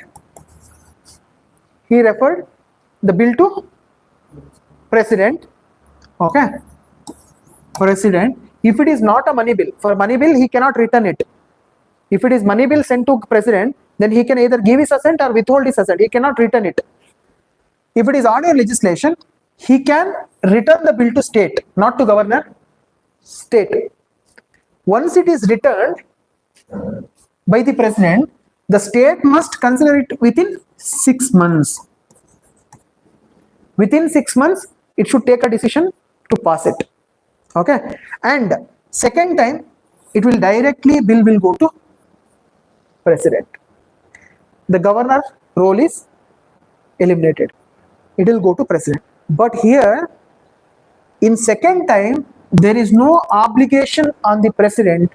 he referred the bill to president. Okay, president. If it is not a money bill, for money bill he cannot return it. If it is money bill sent to president, then he can either give his assent or withhold his assent. He cannot return it. If it is ordinary legislation, he can return the bill to state, not to governor, state. Once it is returned by the president, the state must consider it within 6 months. Within 6 months, it should take a decision to pass it. Okay, and second time, it will bill will go to president. The governor role is eliminated. It will go to president. But here, in second time, there is no obligation on the president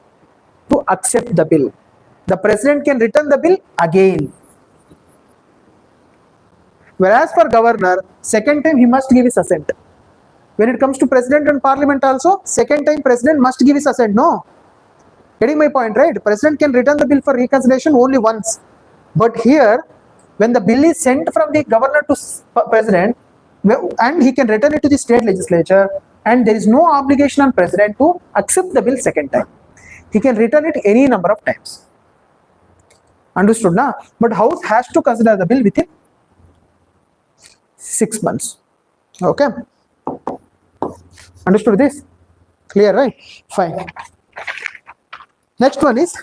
to accept the bill. The president can return the bill again. Whereas for governor, second time he must give his assent. When it comes to president and parliament also, second time president must give his assent. No. Getting my point, right? President can return the bill for reconsideration only once. But here, when the bill is sent from the governor to president, and he can return it to the state legislature, and there is no obligation on president to accept the bill second time. He can return it any number of times. Understood, na? But House has to consider the bill within 6 months. Okay. Understood this? Clear, right? Fine. Next one is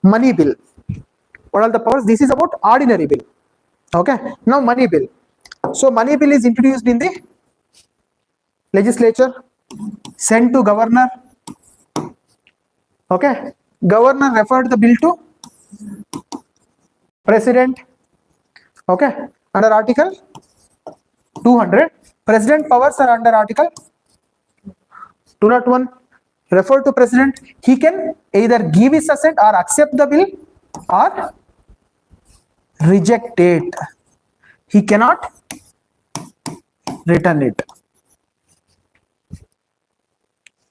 money bill. What are the powers? This is about ordinary bill. Okay. Now money bill. So money bill is introduced in the legislature, sent to governor. Okay. Governor referred the bill to president. Okay. Under article 200. President powers are under article 201. Refer to president. He can either give his assent or accept the bill or reject it. He cannot return it.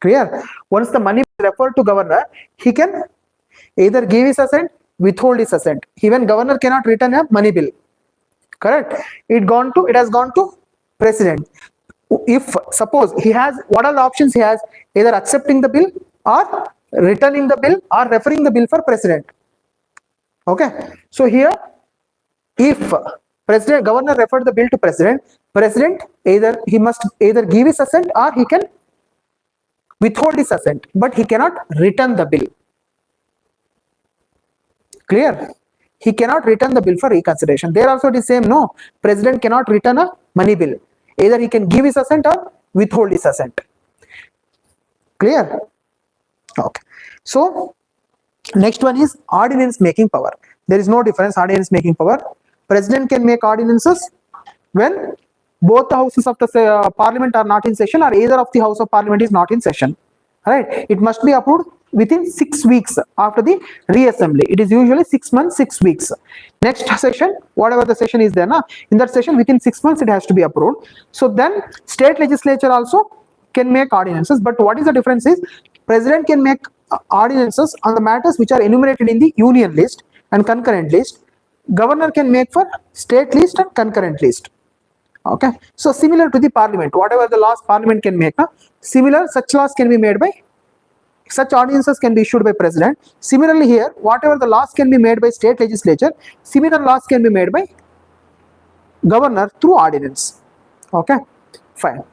Clear? Once the money is referred to governor, he can either give his assent, withhold his assent. Even governor cannot return a money bill. Correct? It has gone to president. If suppose he has, what are the options he has? Either accepting the bill or returning the bill or referring the bill for president. Okay. So here, if governor referred the bill to president he must either give his assent or he can withhold his assent, but he cannot return the bill. Clear? He cannot return the bill for reconsideration. There also it is same. No, president cannot return a money bill. Either he can give his assent or withhold his assent. Clear? Okay. So next one is ordinance making power. There is no difference. Ordinance making power. President can make ordinances when both the houses of the parliament are not in session, or either of the house of parliament is not in session. Right? It must be approved within 6 weeks after the reassembly. It is usually 6 months, 6 weeks. Next session, whatever the session is there, in that session within 6 months it has to be approved. So then state legislature also can make ordinances. But what is the difference is, president can make ordinances on the matters which are enumerated in the union list and concurrent list. Governor can make for state list and concurrent list. Okay. So similar to the parliament, whatever the laws parliament can make, similar such laws can be made by, such ordinances can be issued by president. Similarly here, whatever the laws can be made by state legislature, similar laws can be made by governor through ordinance. Okay, fine.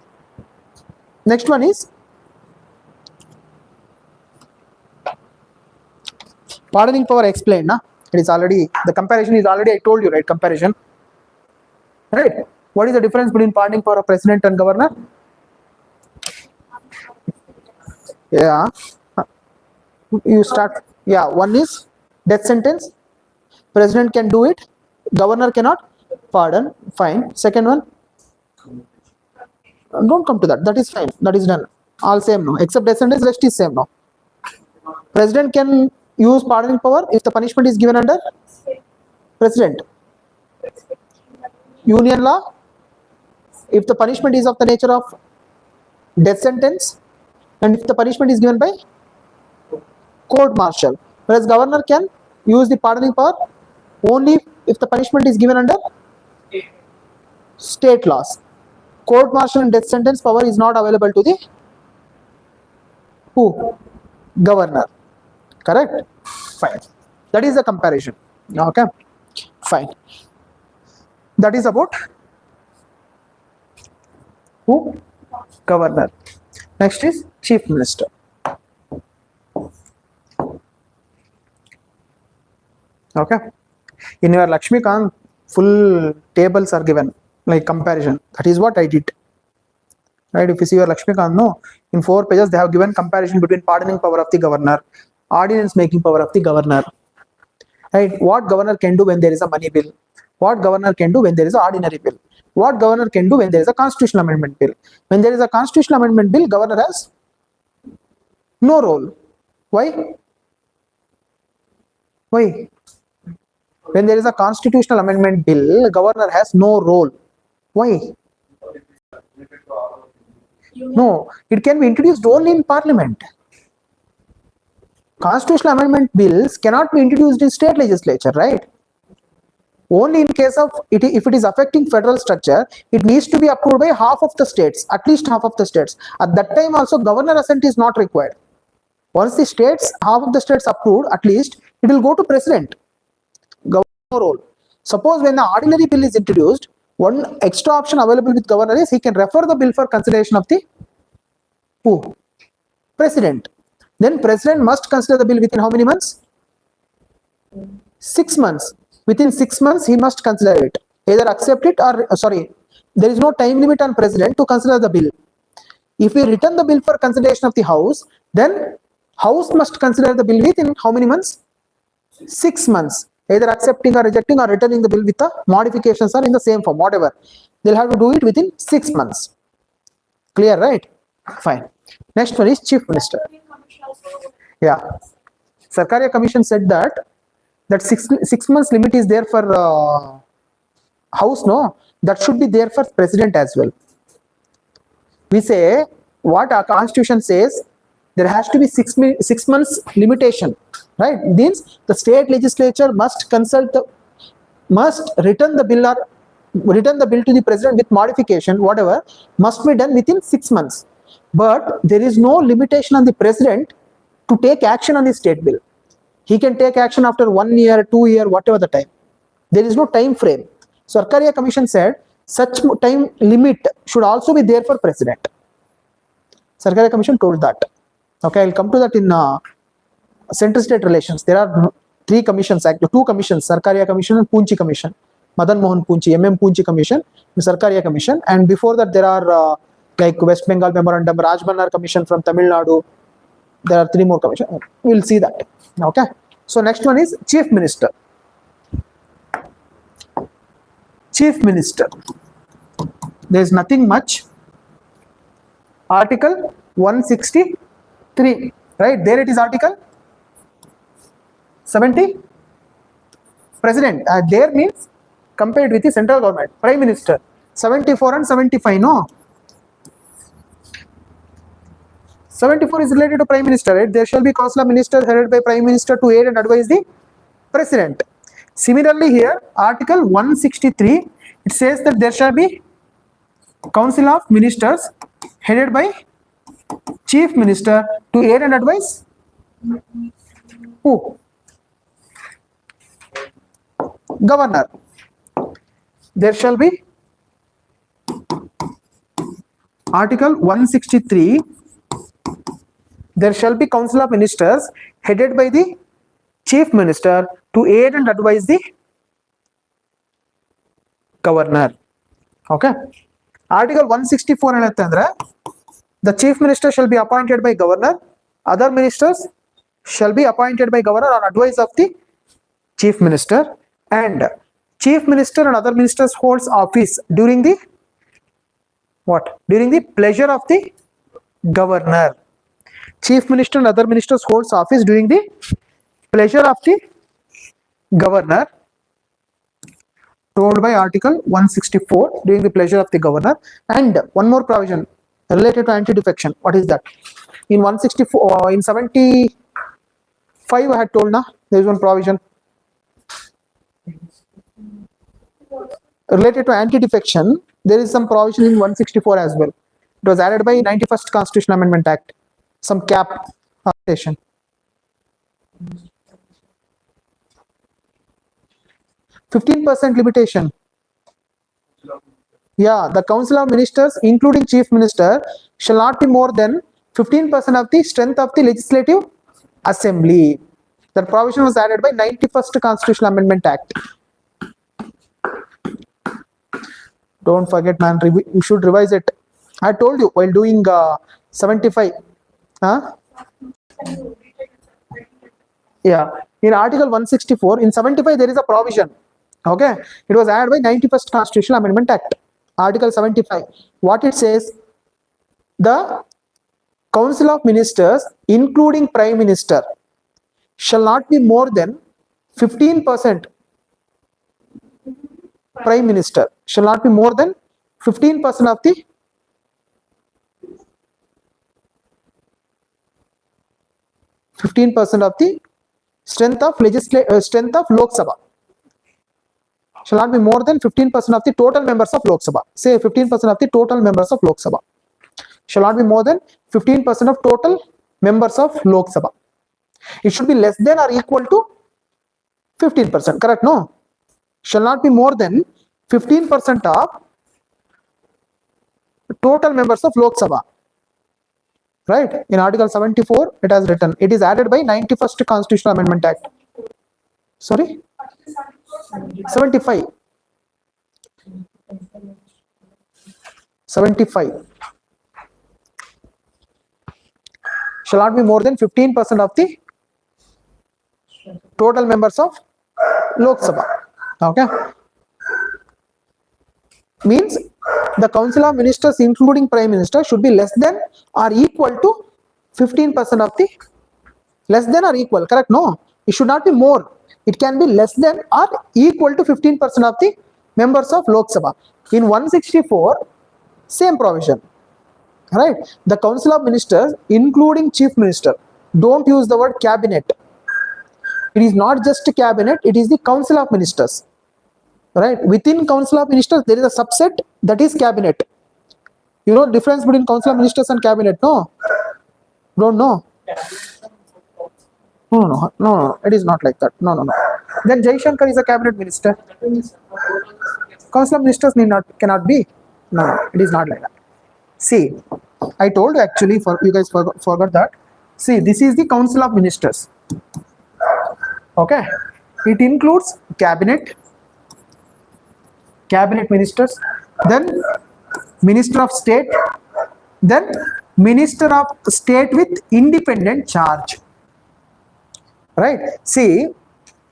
Next one is pardoning power explained. It is already, the comparison is already, I told you, right? Comparison. Right? What is the difference between pardoning power of president and governor? Yeah. You start. Yeah, one is death sentence. President can do it. Governor cannot pardon. Fine. Second one. Don't come to that. That is fine. That is done. All same now. Except death sentence, rest is same now. President can use pardoning power if the punishment is given under president. Union law, if the punishment is of the nature of death sentence, and if the punishment is given by court martial. Whereas governor can use the pardoning power only if the punishment is given under state laws. Court martial and death sentence power is not available to the who? Governor. Correct? Fine. That is the comparison. Okay. Fine. That is about who? Governor. Next is Chief Minister. Okay. In your Lakshmikant, full tables are given, like comparison. That is what I did. Right? If you see your Lakshmikant, no, in 4 pages they have given comparison between pardoning power of the governor, ordinance making power of the governor. Right? What governor can do when there is a money bill? What governor can do when there is an ordinary bill? What governor can do when there is a constitutional amendment bill? When there is a constitutional amendment bill, governor has no role. Why? Why? When there is a constitutional amendment bill, governor has no role. Why? No, it can be introduced only in parliament. Constitutional amendment bills cannot be introduced in state legislature, right? Only in case of it, if it is affecting federal structure, it needs to be approved by half of the states, at least half of the states. At that time also governor assent is not required. Once the states, half of the states approved, at least it will go to president. Governor role. Suppose when the ordinary bill is introduced, one extra option available with governor is he can refer the bill for consideration of the who? President. Then president must consider the bill within how many months? 6 months. Within 6 months he must consider it. Either accept it or there is no time limit on president to consider the bill. If we return the bill for consideration of the house, then house must consider the bill within how many months? 6 months. Either accepting or rejecting or returning the bill with the modifications or in the same form, whatever. They'll have to do it within 6 months. Clear, right? Fine. Next one is Chief Minister. Yeah. Sarkaria Commission said that 6 months limit is there for house, no? That should be there for president as well. We say what our constitution says, there has to be 6 months limitation, right? Means the state legislature must return the bill to the president with modification, whatever, must be done within 6 months. But there is no limitation on the president to take action on the state bill. He can take action after 1 year, 2 years, whatever the time. There is no time frame. So Sarkaria Commission said such time limit should also be there for president. Sarkaria Commission told that. Okay, I'll come to that in center-state relations. There are 3 commissions, actually 2 commissions, Sarkaria Commission and Poonchi Commission. Madan Mohan Poonchi, MM Poonchi Commission, Sarkaria Commission, and before that there are like West Bengal Memorandum, Rajbannar Commission from Tamil Nadu. There are 3 more commissions. We'll see that. Okay. So next one is Chief Minister. Chief Minister. There is nothing much. Article 163. Right? There it is Article 70. President. There means compared with the central government. Prime Minister. 74 and 75. No. 74 is related to Prime Minister, right? There shall be Council of Ministers headed by Prime Minister to aid and advise the President. Similarly here, Article 163, it says that there shall be Council of Ministers headed by Chief Minister to aid and advise who? Governor. There shall be Article 163, there shall be Council of Ministers headed by the Chief Minister to aid and advise the Governor. Okay. Article 164 and the Chief Minister shall be appointed by Governor. Other ministers shall be appointed by Governor on advice of the Chief Minister. And Chief Minister and other ministers holds office during the what? During the pleasure of the governor. Chief Minister and other ministers holds office during the pleasure of the governor, told by Article 164, during the pleasure of the governor. And one more provision related to anti-defection. What is that? In 164, in 75, I had told na, there is one provision related to anti-defection. There is some provision in 164 as well. It was added by 91st Constitutional Amendment Act. Some cap station. %15 limitation. Yeah, the Council of Ministers, including Chief Minister, shall not be more than 15% of the strength of the Legislative Assembly. That provision was added by 91st Constitutional Amendment Act. Don't forget, man. You should revise it. I told you while doing 75. Huh? Yeah. In Article 164, in 75 there is a provision. Okay. It was added by 91st Constitutional Amendment Act. Article 75. What it says? The Council of Ministers, including Prime Minister, shall not be more than 15%. Prime Minister shall not be more than 15% of the strength of Lok Sabha. Shall not be more than 15% of the total members of Lok Sabha. Say 15% of the total members of Lok Sabha. Shall not be more than 15% of total members of Lok Sabha. It should be less than or equal to 15%. Correct? No. Shall not be more than 15% of total members of Lok Sabha. Right? In Article 74, it has written. It is added by 91st Constitutional Amendment Act. Sorry? 75. 75. Shall not be more than 15% of the total members of Lok Sabha. Okay? Means the Council of Ministers, including Prime Minister, should be less than or equal to 15% of the, less than or equal, correct? No, it should not be more. It can be less than or equal to 15% of the members of Lok Sabha. In 164, same provision, right? The Council of Ministers, including Chief Minister, don't use the word cabinet. It is not just cabinet, it is the Council of Ministers. Right? Within Council of Ministers, there is a subset that is cabinet. You know the difference between Council of Ministers and cabinet? No? Don't know? No. It is not like that. No. Then Jai Shankar is a cabinet minister. Council of Ministers cannot be. No, it is not like that. See, I told you actually, you guys forgot that. See, this is the Council of Ministers. Okay? It includes cabinet ministers, then Minister of State, then Minister of State with independent charge. Right? See,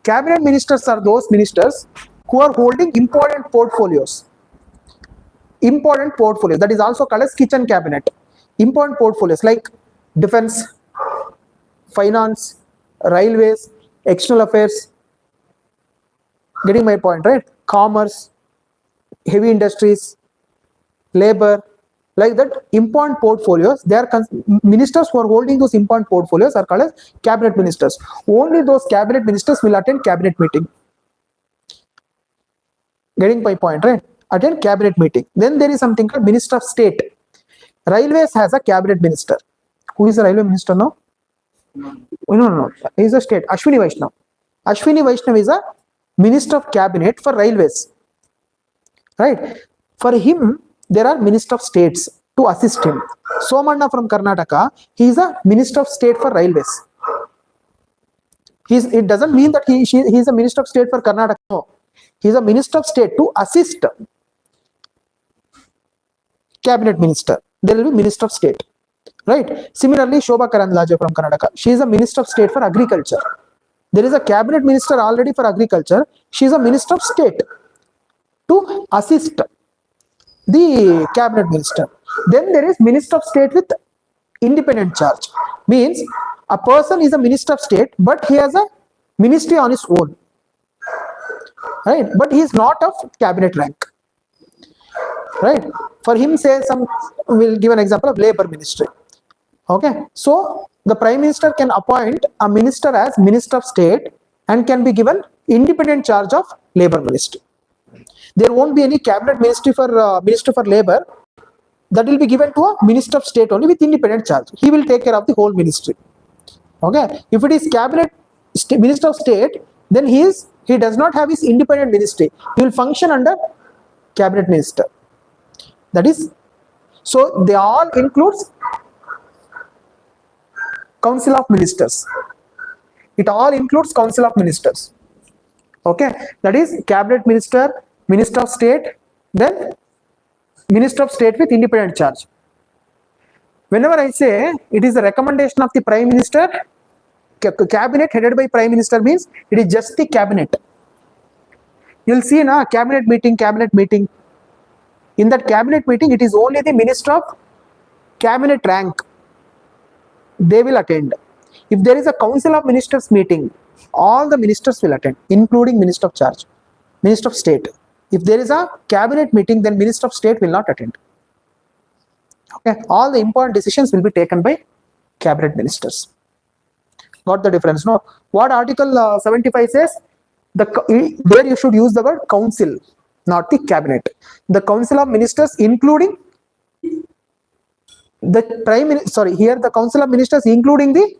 cabinet ministers are those ministers who are holding important portfolios. Important portfolios, that is also called as kitchen cabinet. Important portfolios like defense, finance, railways, external affairs. Getting my point, right? Commerce, heavy industries, labor, like that. Important portfolios, they are ministers who are holding those important portfolios are called as cabinet ministers. Only those cabinet ministers will attend cabinet meeting. Getting my point, right? Attend cabinet meeting. Then there is something called Minister of State. Railways has a cabinet minister. Who is the railway minister now? No. He is a state. Ashwini Vaishnav. Ashwini Vaishnav is a minister of cabinet for railways. Right? For him, there are minister of states to assist him. Somanna from Karnataka, he is a minister of state for railways. It doesn't mean that he is a minister of state for Karnataka. No. He is a minister of state to assist cabinet minister. There will be minister of state. Right? Similarly, Shobha Karandlaje from Karnataka, she is a minister of state for agriculture. There is a cabinet minister already for agriculture. She is a minister of state. to assist the cabinet minister. Then there is minister of state with independent charge. Means a person is a minister of state, but he has a ministry on his own, right? But he is not of cabinet rank, right? For him, say we'll give an example of labor ministry. Okay, so the prime minister can appoint a minister as minister of state and can be given independent charge of labor ministry. There won't be any cabinet ministry for minister for labor. That will be given to a minister of state only with independent charge. He will take care of the whole ministry. Okay, if it is cabinet minister of state, then he does not have his independent ministry. He will function under cabinet minister. That is, so they all includes council of ministers. It all includes council of ministers. Okay, that is cabinet minister, minister of state, then minister of state with independent charge. Whenever I say it is the recommendation of the prime minister, cabinet headed by prime minister means it is just the cabinet. You'll see in a cabinet meeting. In that cabinet meeting, it is only the minister of cabinet rank. They will attend. If there is a council of ministers meeting, all the ministers will attend, including minister of charge, minister of state. If there is a cabinet meeting, then minister of state will not attend. Okay, all the important decisions will be taken by cabinet ministers. Got the difference? No. What Article 75 says? There you should use the word council, not the cabinet. The council of ministers, including the prime minister. Sorry, here the council of ministers, including the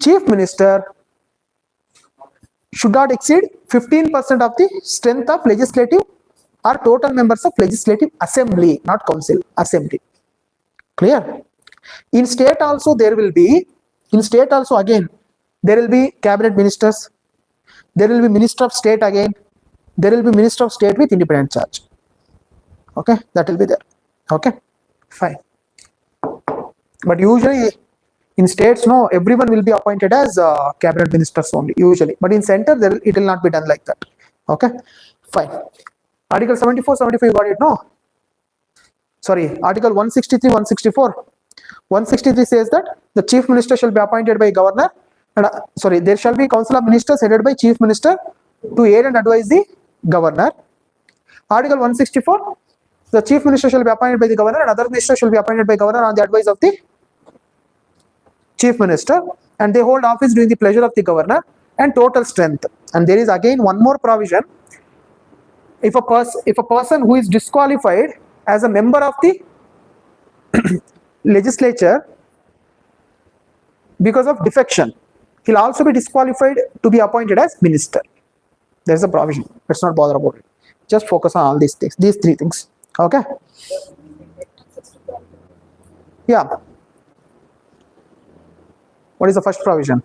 chief minister, should not exceed 15% of the strength of legislative or total members of legislative assembly, not council, assembly. Clear? In state also there will be, again, there will be cabinet ministers, there will be minister of state again, there will be minister of state with independent charge. Okay, that will be there. Okay, fine. But usually in states, no, everyone will be appointed as cabinet ministers only, usually. But in center, it will not be done like that. Okay, fine. Article 74, 75, you got it, no? Sorry, Article 163, 164. 163 says that the chief minister shall be appointed by governor. And, there shall be council of ministers headed by chief minister to aid and advise the governor. Article 164, the chief minister shall be appointed by the governor and other ministers shall be appointed by governor on the advice of the chief minister, and they hold office during the pleasure of the governor and total strength. And there is again one more provision. If a person who is disqualified as a member of the legislature because of defection, he'll also be disqualified to be appointed as minister. There's a provision. Let's not bother about it. Just focus on all these things, these three things. Okay? Yeah. What is the first provision?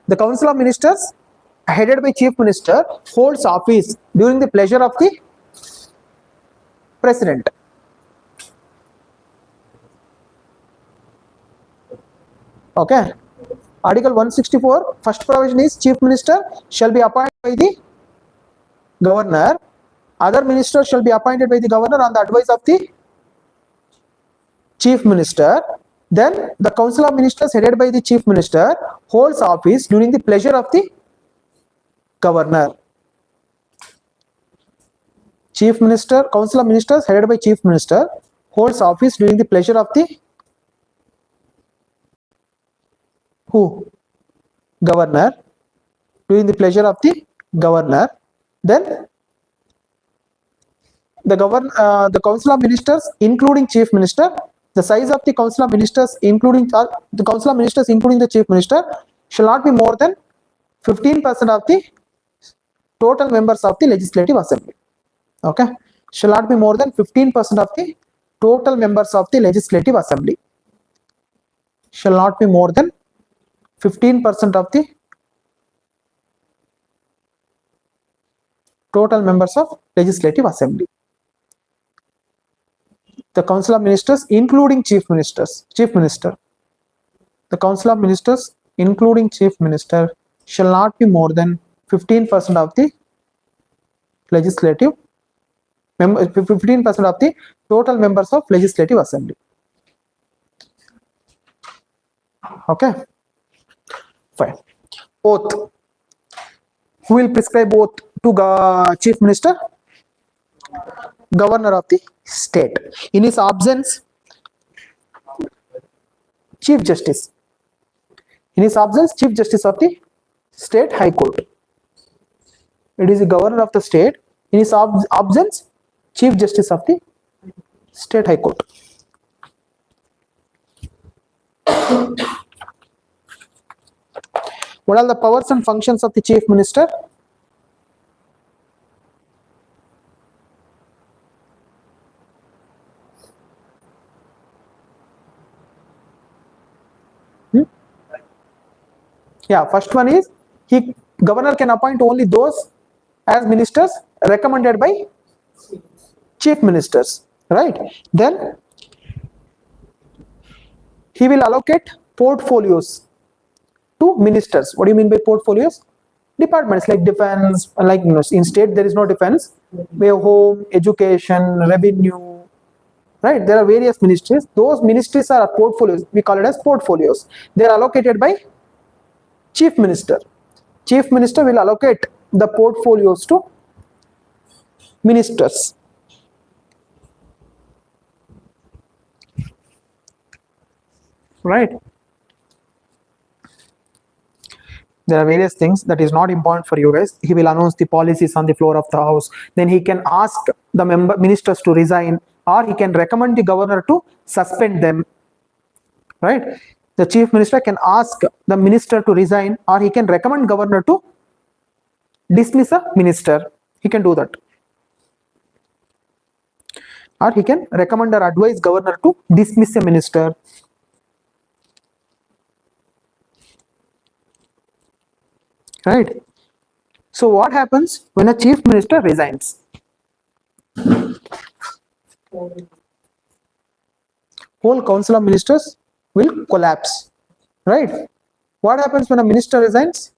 The council of ministers headed by chief minister holds office during the pleasure of the president. Okay. Article 164, first provision is chief minister shall be appointed by the governor. Other ministers shall be appointed by the governor on the advice of the chief minister. Then the council of ministers headed by the chief minister holds office during the pleasure of the governor. Chief minister, council of ministers headed by chief minister holds office during the pleasure of the governor, during the pleasure of the governor. Then the council of ministers including chief minister, the size of the council of ministers including the chief minister shall not be more than 15% of the total members of the legislative assembly. Okay, shall not be more than 15% of the total members of the legislative assembly. Shall not be more than 15% of the total members of legislative assembly. The council of ministers including chief minister. The council of ministers including chief minister shall not be more than 15% of the legislative 15% of the total members of legislative assembly. Okay, fine. Oath. Who will prescribe oath to chief minister? Governor of the state. In his absence, chief justice. In his absence, chief justice of the state high court. It is the governor of the state. In his absence, chief justice of the state high court. What are the powers and functions of the chief minister? Yeah, first one is governor can appoint only those as ministers recommended by chief ministers, right? Then he will allocate portfolios to ministers. What do you mean by portfolios? Departments like defense, like in state there is no defense. We have home, education, revenue, right? There are various ministries. Those ministries are portfolios. We call it as portfolios. They are allocated by chief minister. Chief minister will allocate the portfolios to ministers. Right? There are various things that is not important for you guys. He will announce the policies on the floor of the house. Then he can ask the ministers to resign, or he can recommend the governor to suspend them. Right? The chief minister can ask the minister to resign, or he can recommend governor to dismiss a minister. He can do that. Or he can recommend or advise governor to dismiss a minister. Right? So what happens when a chief minister resigns? Whole council of ministers will collapse. Right? What happens when a minister resigns?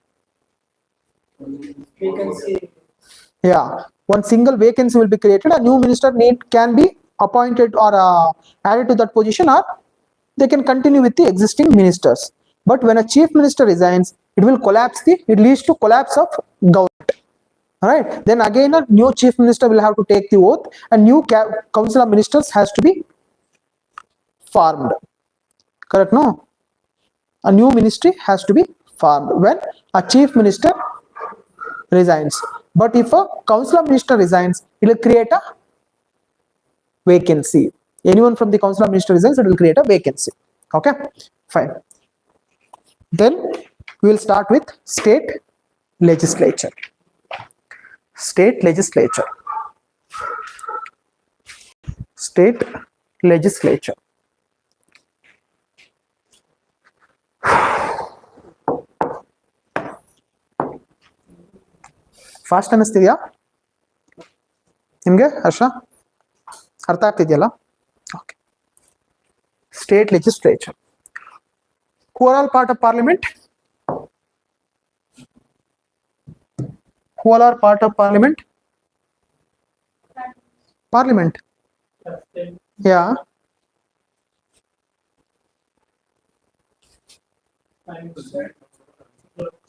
Vacancy. Yeah, one single vacancy will be created. A new minister can be appointed or added to that position, or they can continue with the existing ministers. But when a chief minister resigns, it will collapse it leads to collapse of government. Right? Then again a new chief minister will have to take the oath, and new council of ministers has to be formed. Correct? No? A new ministry has to be formed when a chief minister resigns. But if a council of minister resigns, it will create a vacancy. Anyone from the council of minister resigns, it will create a vacancy. Okay, fine. Then we will start with state legislature. State legislature. State legislature. Fast ಅನ್ನಿಸ್ತಿದ್ಯಾ ನಿಮಗೆ? ಹರ್ಷ, ಅರ್ಥ ಆಗ್ತಿದೆಯಲ್ಲ? Okay. State legislature. Who are all part of parliament? Who all are part of parliament? Parliament. Yeah.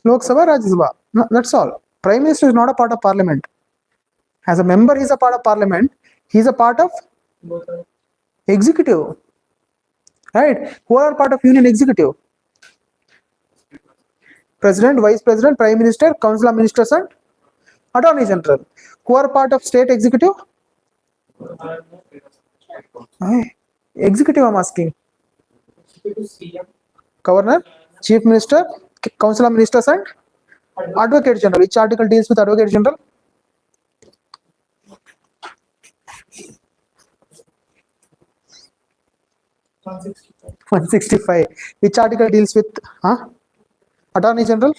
Lok Sabha, Rajya Sabha. No, that's all. Prime Minister is not a part of parliament. As a member, he is a part of parliament. He is a part of executive. Right? Who are part of union executive? President, Vice President, Prime Minister, Council of Ministers, and Attorney General. Who are part of state executive? Executive, I'm asking. Governor, Chief Minister, Council of Ministers, and Advocate General. Which article deals with Advocate General? $165. 165. Which article deals with Attorney General?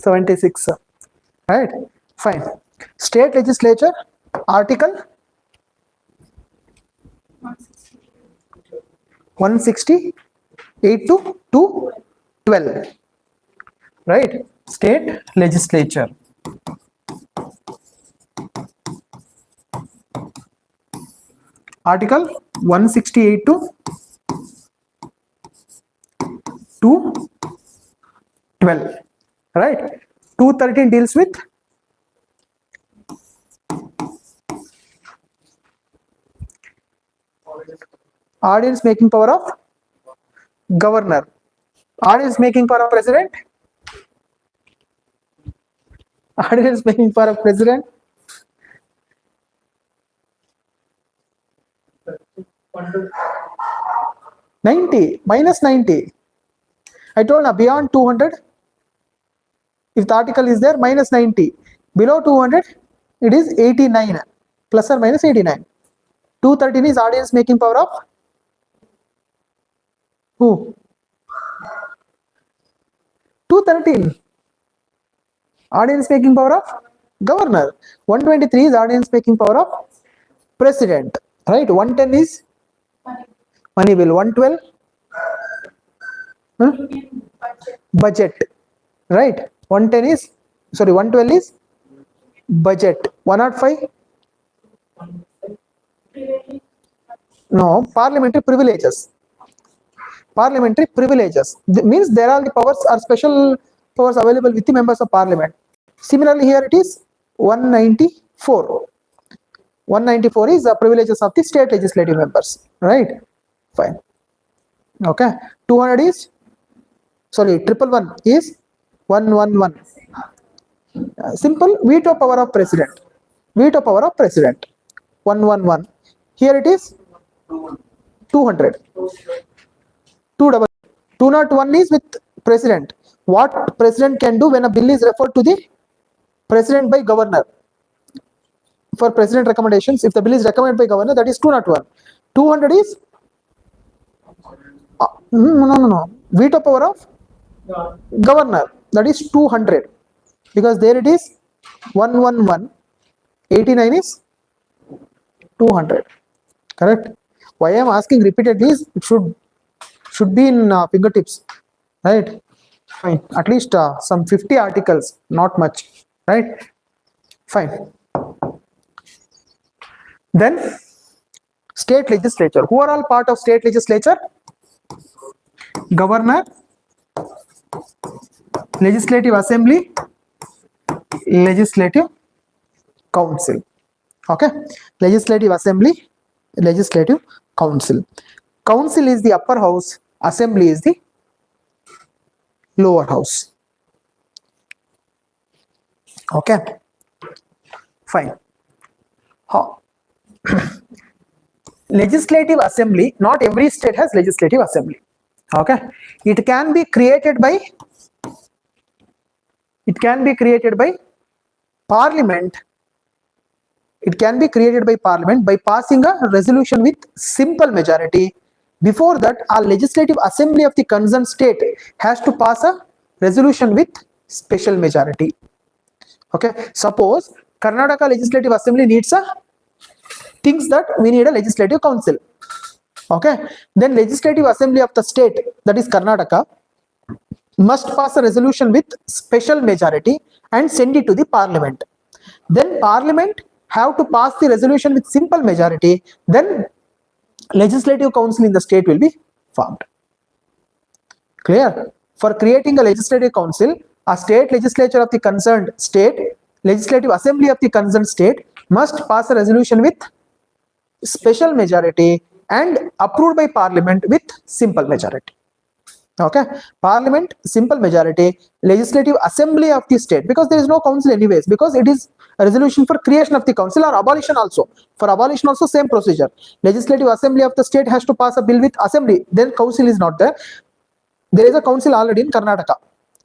$76. Right? Fine. State legislature, article 168 to 212, right? State legislature. Article 168 to 212, right? 213 deals with audience making power of governor, audience making power of president, audience making power of president. 90 minus 90. I told now beyond 200, if the article is there, minus 90. Below 200, it is 89, plus or minus 89. 213 is audience making power of who? 213. Audience making power of governor. 123 is audience making power of president. Right? 110 is money bill. 112 budget. Right? 110 is, sorry, 112 is budget. 105 no, parliamentary privileges. Parliamentary privileges means there are the powers or special powers available with the members of parliament. Similarly, here it is 194. 194 is the privileges of the state legislative members, right? Fine. Okay. 200 is, sorry, 111 is 111. Simple veto power of president. Veto power of president. 111. Here it is 200. 201 is with president. What president can do when a bill is referred to the president by governor? For president recommendations, if the bill is recommended by governor, that is 201. 200 is no. Veto power of governor, that is 200. Because there it is 111. 89 is 200. Correct? Why I am asking repeatedly is it should be in fingertips, right? Fine. At least some 50 articles, not much, right? Fine. Then state legislature. Who are all part of state legislature? Governor, legislative assembly, legislative council. Okay, legislative assembly, legislative council. Council is the upper house, assembly is the lower house. Okay, fine. Legislative assembly, not every state has legislative assembly. Okay, it can be created by parliament. It can be created by parliament by passing a resolution with simple majority. Before that, our legislative assembly of the concerned state has to pass a resolution with special majority. Okay, suppose Karnataka legislative assembly thinks that we need a legislative council. Okay, then legislative assembly of the state, that is Karnataka, must pass a resolution with special majority and send it to the parliament. Then parliament have to pass the resolution with simple majority. Then legislative council in the state will be formed. Clear? For creating a legislative council, a state legislature of the concerned state, legislative assembly of the concerned state must pass a resolution with special majority and approved by parliament with simple majority. Okay, parliament, simple majority, legislative assembly of the state, because there is no council anyways, because it is a resolution for creation of the council or abolition also. For abolition also same procedure. Legislative assembly of the state has to pass a bill with assembly, then council is not there. There is a council already in Karnataka.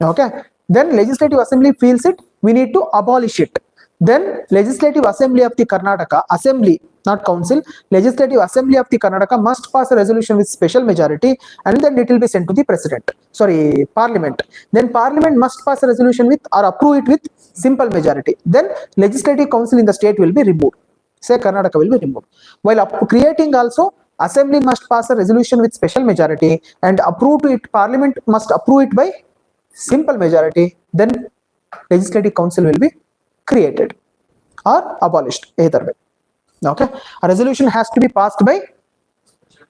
Okay, then legislative assembly feels it, we need to abolish it. Then Legislative Assembly of the Karnataka, Assembly, not Council, Legislative Assembly of the Karnataka must pass a resolution with special majority, and then it will be sent to the President. Sorry, Parliament. Then Parliament must pass a resolution with or approve it with simple majority. Then Legislative Council in the state will be removed. Say Karnataka will be removed. While creating also, Assembly must pass a resolution with special majority and approve it. Parliament must approve it by simple majority. Then Legislative Council will be created or abolished, either way. Okay, a resolution has to be passed by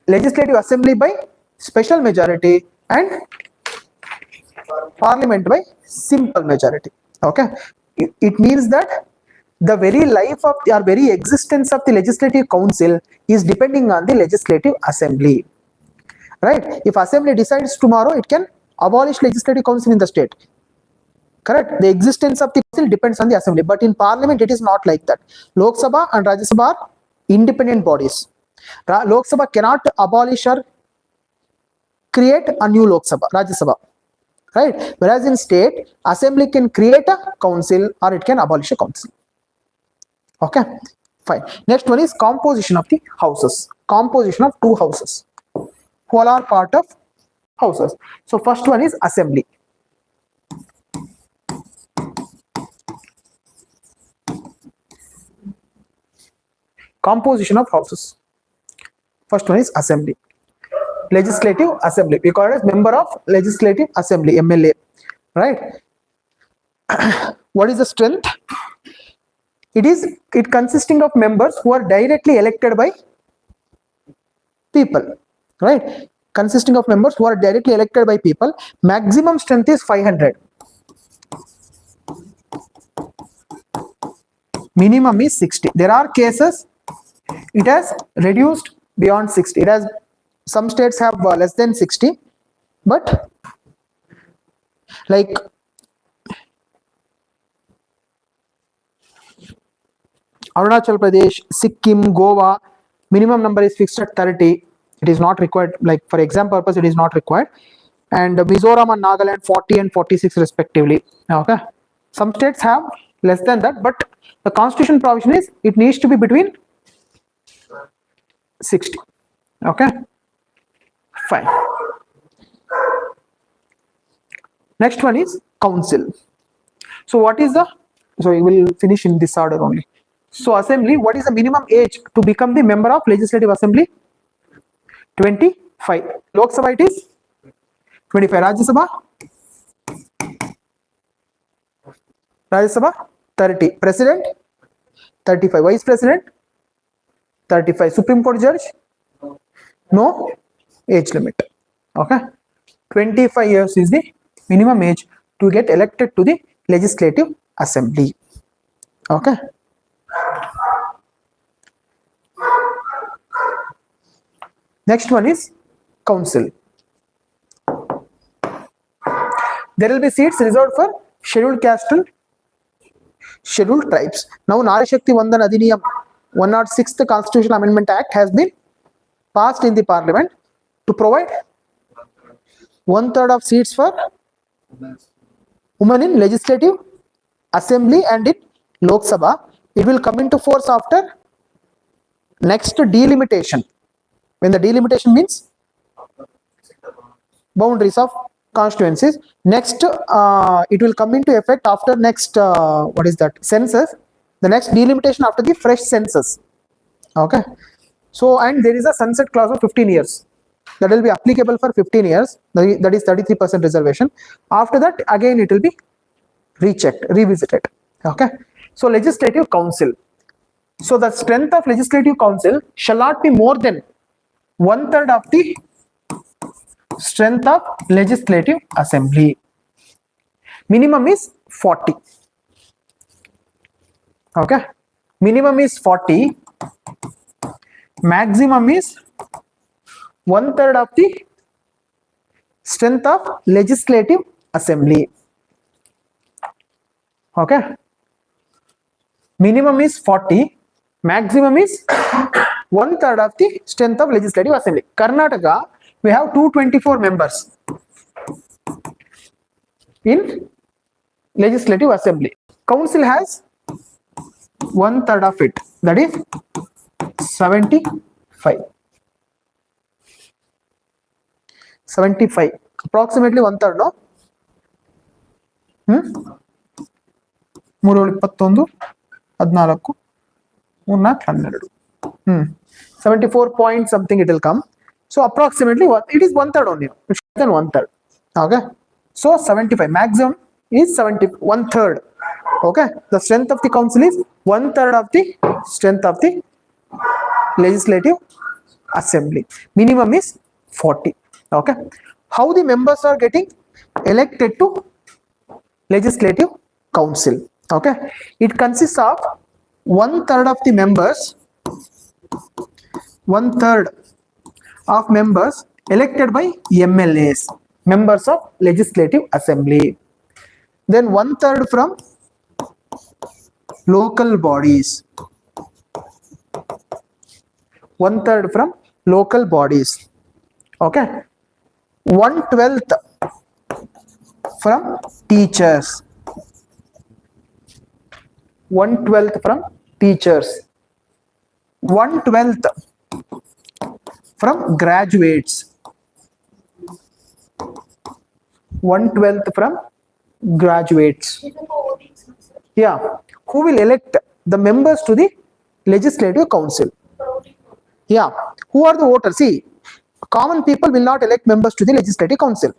Legislative Assembly by special majority and Parliament by simple majority. Okay, it means that the very life of or very existence of the Legislative Council is depending on the Legislative Assembly, right? If Assembly decides tomorrow, it can abolish Legislative Council in the state. Correct. The existence of the council depends on the assembly, but in Parliament it is not like that. Lok Sabha and Rajya Sabha are independent bodies. Lok Sabha cannot abolish or create a new Lok Sabha, Rajya Sabha, right? Whereas in state, assembly can create a council or it can abolish a council. Okay, fine. Next one is composition of the houses. Composition of two houses, who all are part of houses. So first one is assembly. Composition of houses. First one is assembly. Legislative Assembly. We call it as member of Legislative Assembly, MLA. Right? What is the strength? It consisting of members who are directly elected by people. Right? Consisting of members who are directly elected by people. Maximum strength is 500. Minimum is 60. There are cases it has reduced beyond 60. It has, some states have less than 60, but like Arunachal Pradesh, Sikkim, Goa, minimum number is fixed at 30. It is not required, like for exam purpose it is not required. And Mizoram and Nagaland 40 and 46 respectively. Okay, some states have less than that, but the constitution provision is it needs to be between 60. Okay, fine. Next one is council. So what is the, so we will finish in this order only. So assembly, what is the minimum age to become the member of Legislative Assembly? 25. Lok Sabha it is 25. Rajya Sabha 30. President 35. Vice President 35. Supreme Court judge, no age limit. Okay, 25 years is the minimum age to get elected to the Legislative Assembly. Okay, next one is council. There will be seats reserved for scheduled caste and scheduled tribes. Now Nari Shakti Vandan Adhiniyam 106th Constitutional Amendment Act has been passed in the Parliament to provide 1/3 of seats for women in Legislative Assembly and in Lok Sabha. It will come into force after next delimitation. When the delimitation means boundaries of constituencies, next it will come into effect after next what is that, census. The next delimitation after the fresh census. Okay, so and there is a sunset clause of 15 years that will be applicable for 15 years. That is 33% reservation. After that again it will be rechecked, revisited. Okay, so Legislative Council. So the strength of Legislative Council shall not be more than 1/3 of the strength of Legislative Assembly. Minimum is 40. Okay, minimum is 40, maximum is 1/3 of the strength of Legislative Assembly. Okay, minimum is 40, maximum is 1/3 of the strength of Legislative Assembly. Karnataka, we have 224 members in Legislative Assembly. Council has one third of it, that is 75. 75, approximately one third, no? 3 21 14 3 12 74 point something it will come. So approximately it is one third only, it's less than one third. Okay, so 75 maximum is 1 third. Okay, the strength of the council is 1 third of the strength of the legislative assembly. Minimum is 40. Okay, how the members are getting elected to legislative council? Okay, it consists of 1 third of the members, 1 third of members elected by MLAs, members of legislative assembly. Then 1 third from local bodies, 1 third from local bodies. Okay, 1/12 from teachers, 1/12 from teachers, 1/12 from graduates, 1/12 from graduates. Yeah, who will elect the members to the legislative council? Yeah, who are the voters? See, common people will not elect members to the legislative council,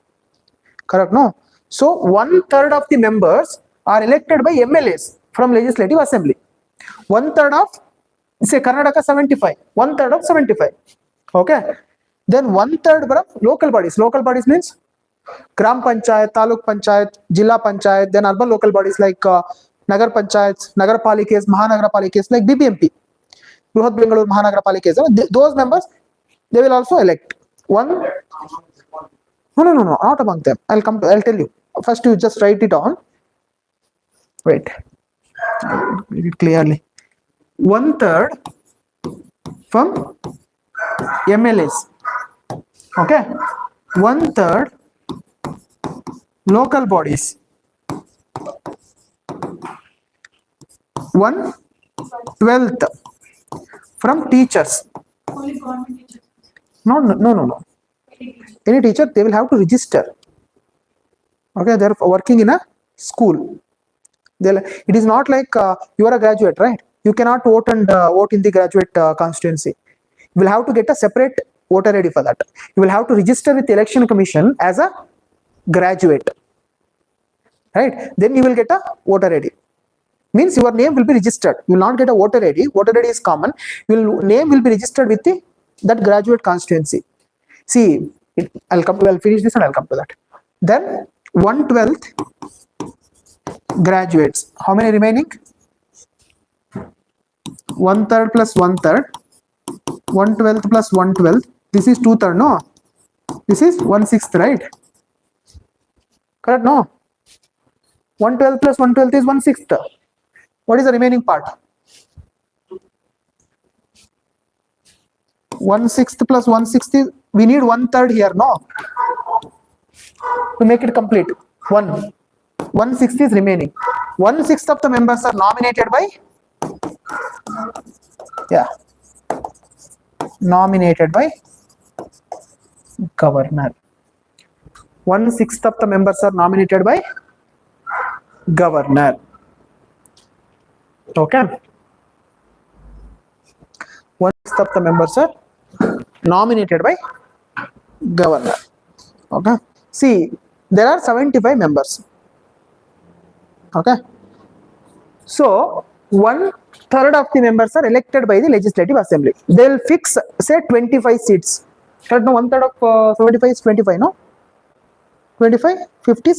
correct? No. So 1 third of the members are elected by MLAs from legislative assembly. 1 third of, say, Karnataka 75, 1 third of 75. Okay, then 1 third from local bodies. Local bodies means Gram Panchayat, Taluk Panchayat, Jilla Panchayat, then urban local bodies like Nagar Panchayats, Nagar Palikas, Mahanagara Palikas, like BBMP, Bruhat Bengaluru Mahanagara Palikas. Those members, they will also elect. One, no, not among them. I'll tell you. First, you just write it on. Wait, I'll read it clearly. 1 third from MLAs. Okay, 1 third local bodies, 1/12 from teachers. Only government teachers. No. Any teacher, they will have to register. Okay, they are working in a school. It is not like you are a graduate, right? You cannot vote and vote in the graduate constituency. You will have to get a separate voter ID for that. You will have to register with the election commission as a graduate, right? Then you will get a voter ID. Means your name will be registered. You will not get a voter ID. Voter ID is common. Your name will be registered with that graduate constituency. See, I'll finish this and I'll come to that. Then 1/12 graduates. How many remaining? 1 third plus 1 third. 1/12 plus 1/12. This is 2 third, no? This is 1/6, right? Correct, no? 1/12 plus 1/12 is 1/6. What is the remaining part? 1/6 plus 1/6 is, we need 1 third here, no? To make it complete. 1/6 is remaining. 1/6 of the members are nominated by, nominated by governor. 1/6 of the members are nominated by governor. Okay, 1/6 of the members are nominated by governor. Okay, see, there are 75 members. Okay, so 1 third of the members are elected by the legislative assembly. They will fix, say, 25 seats. Correct? No, 1 third of 75 is 25, no? 25, 50.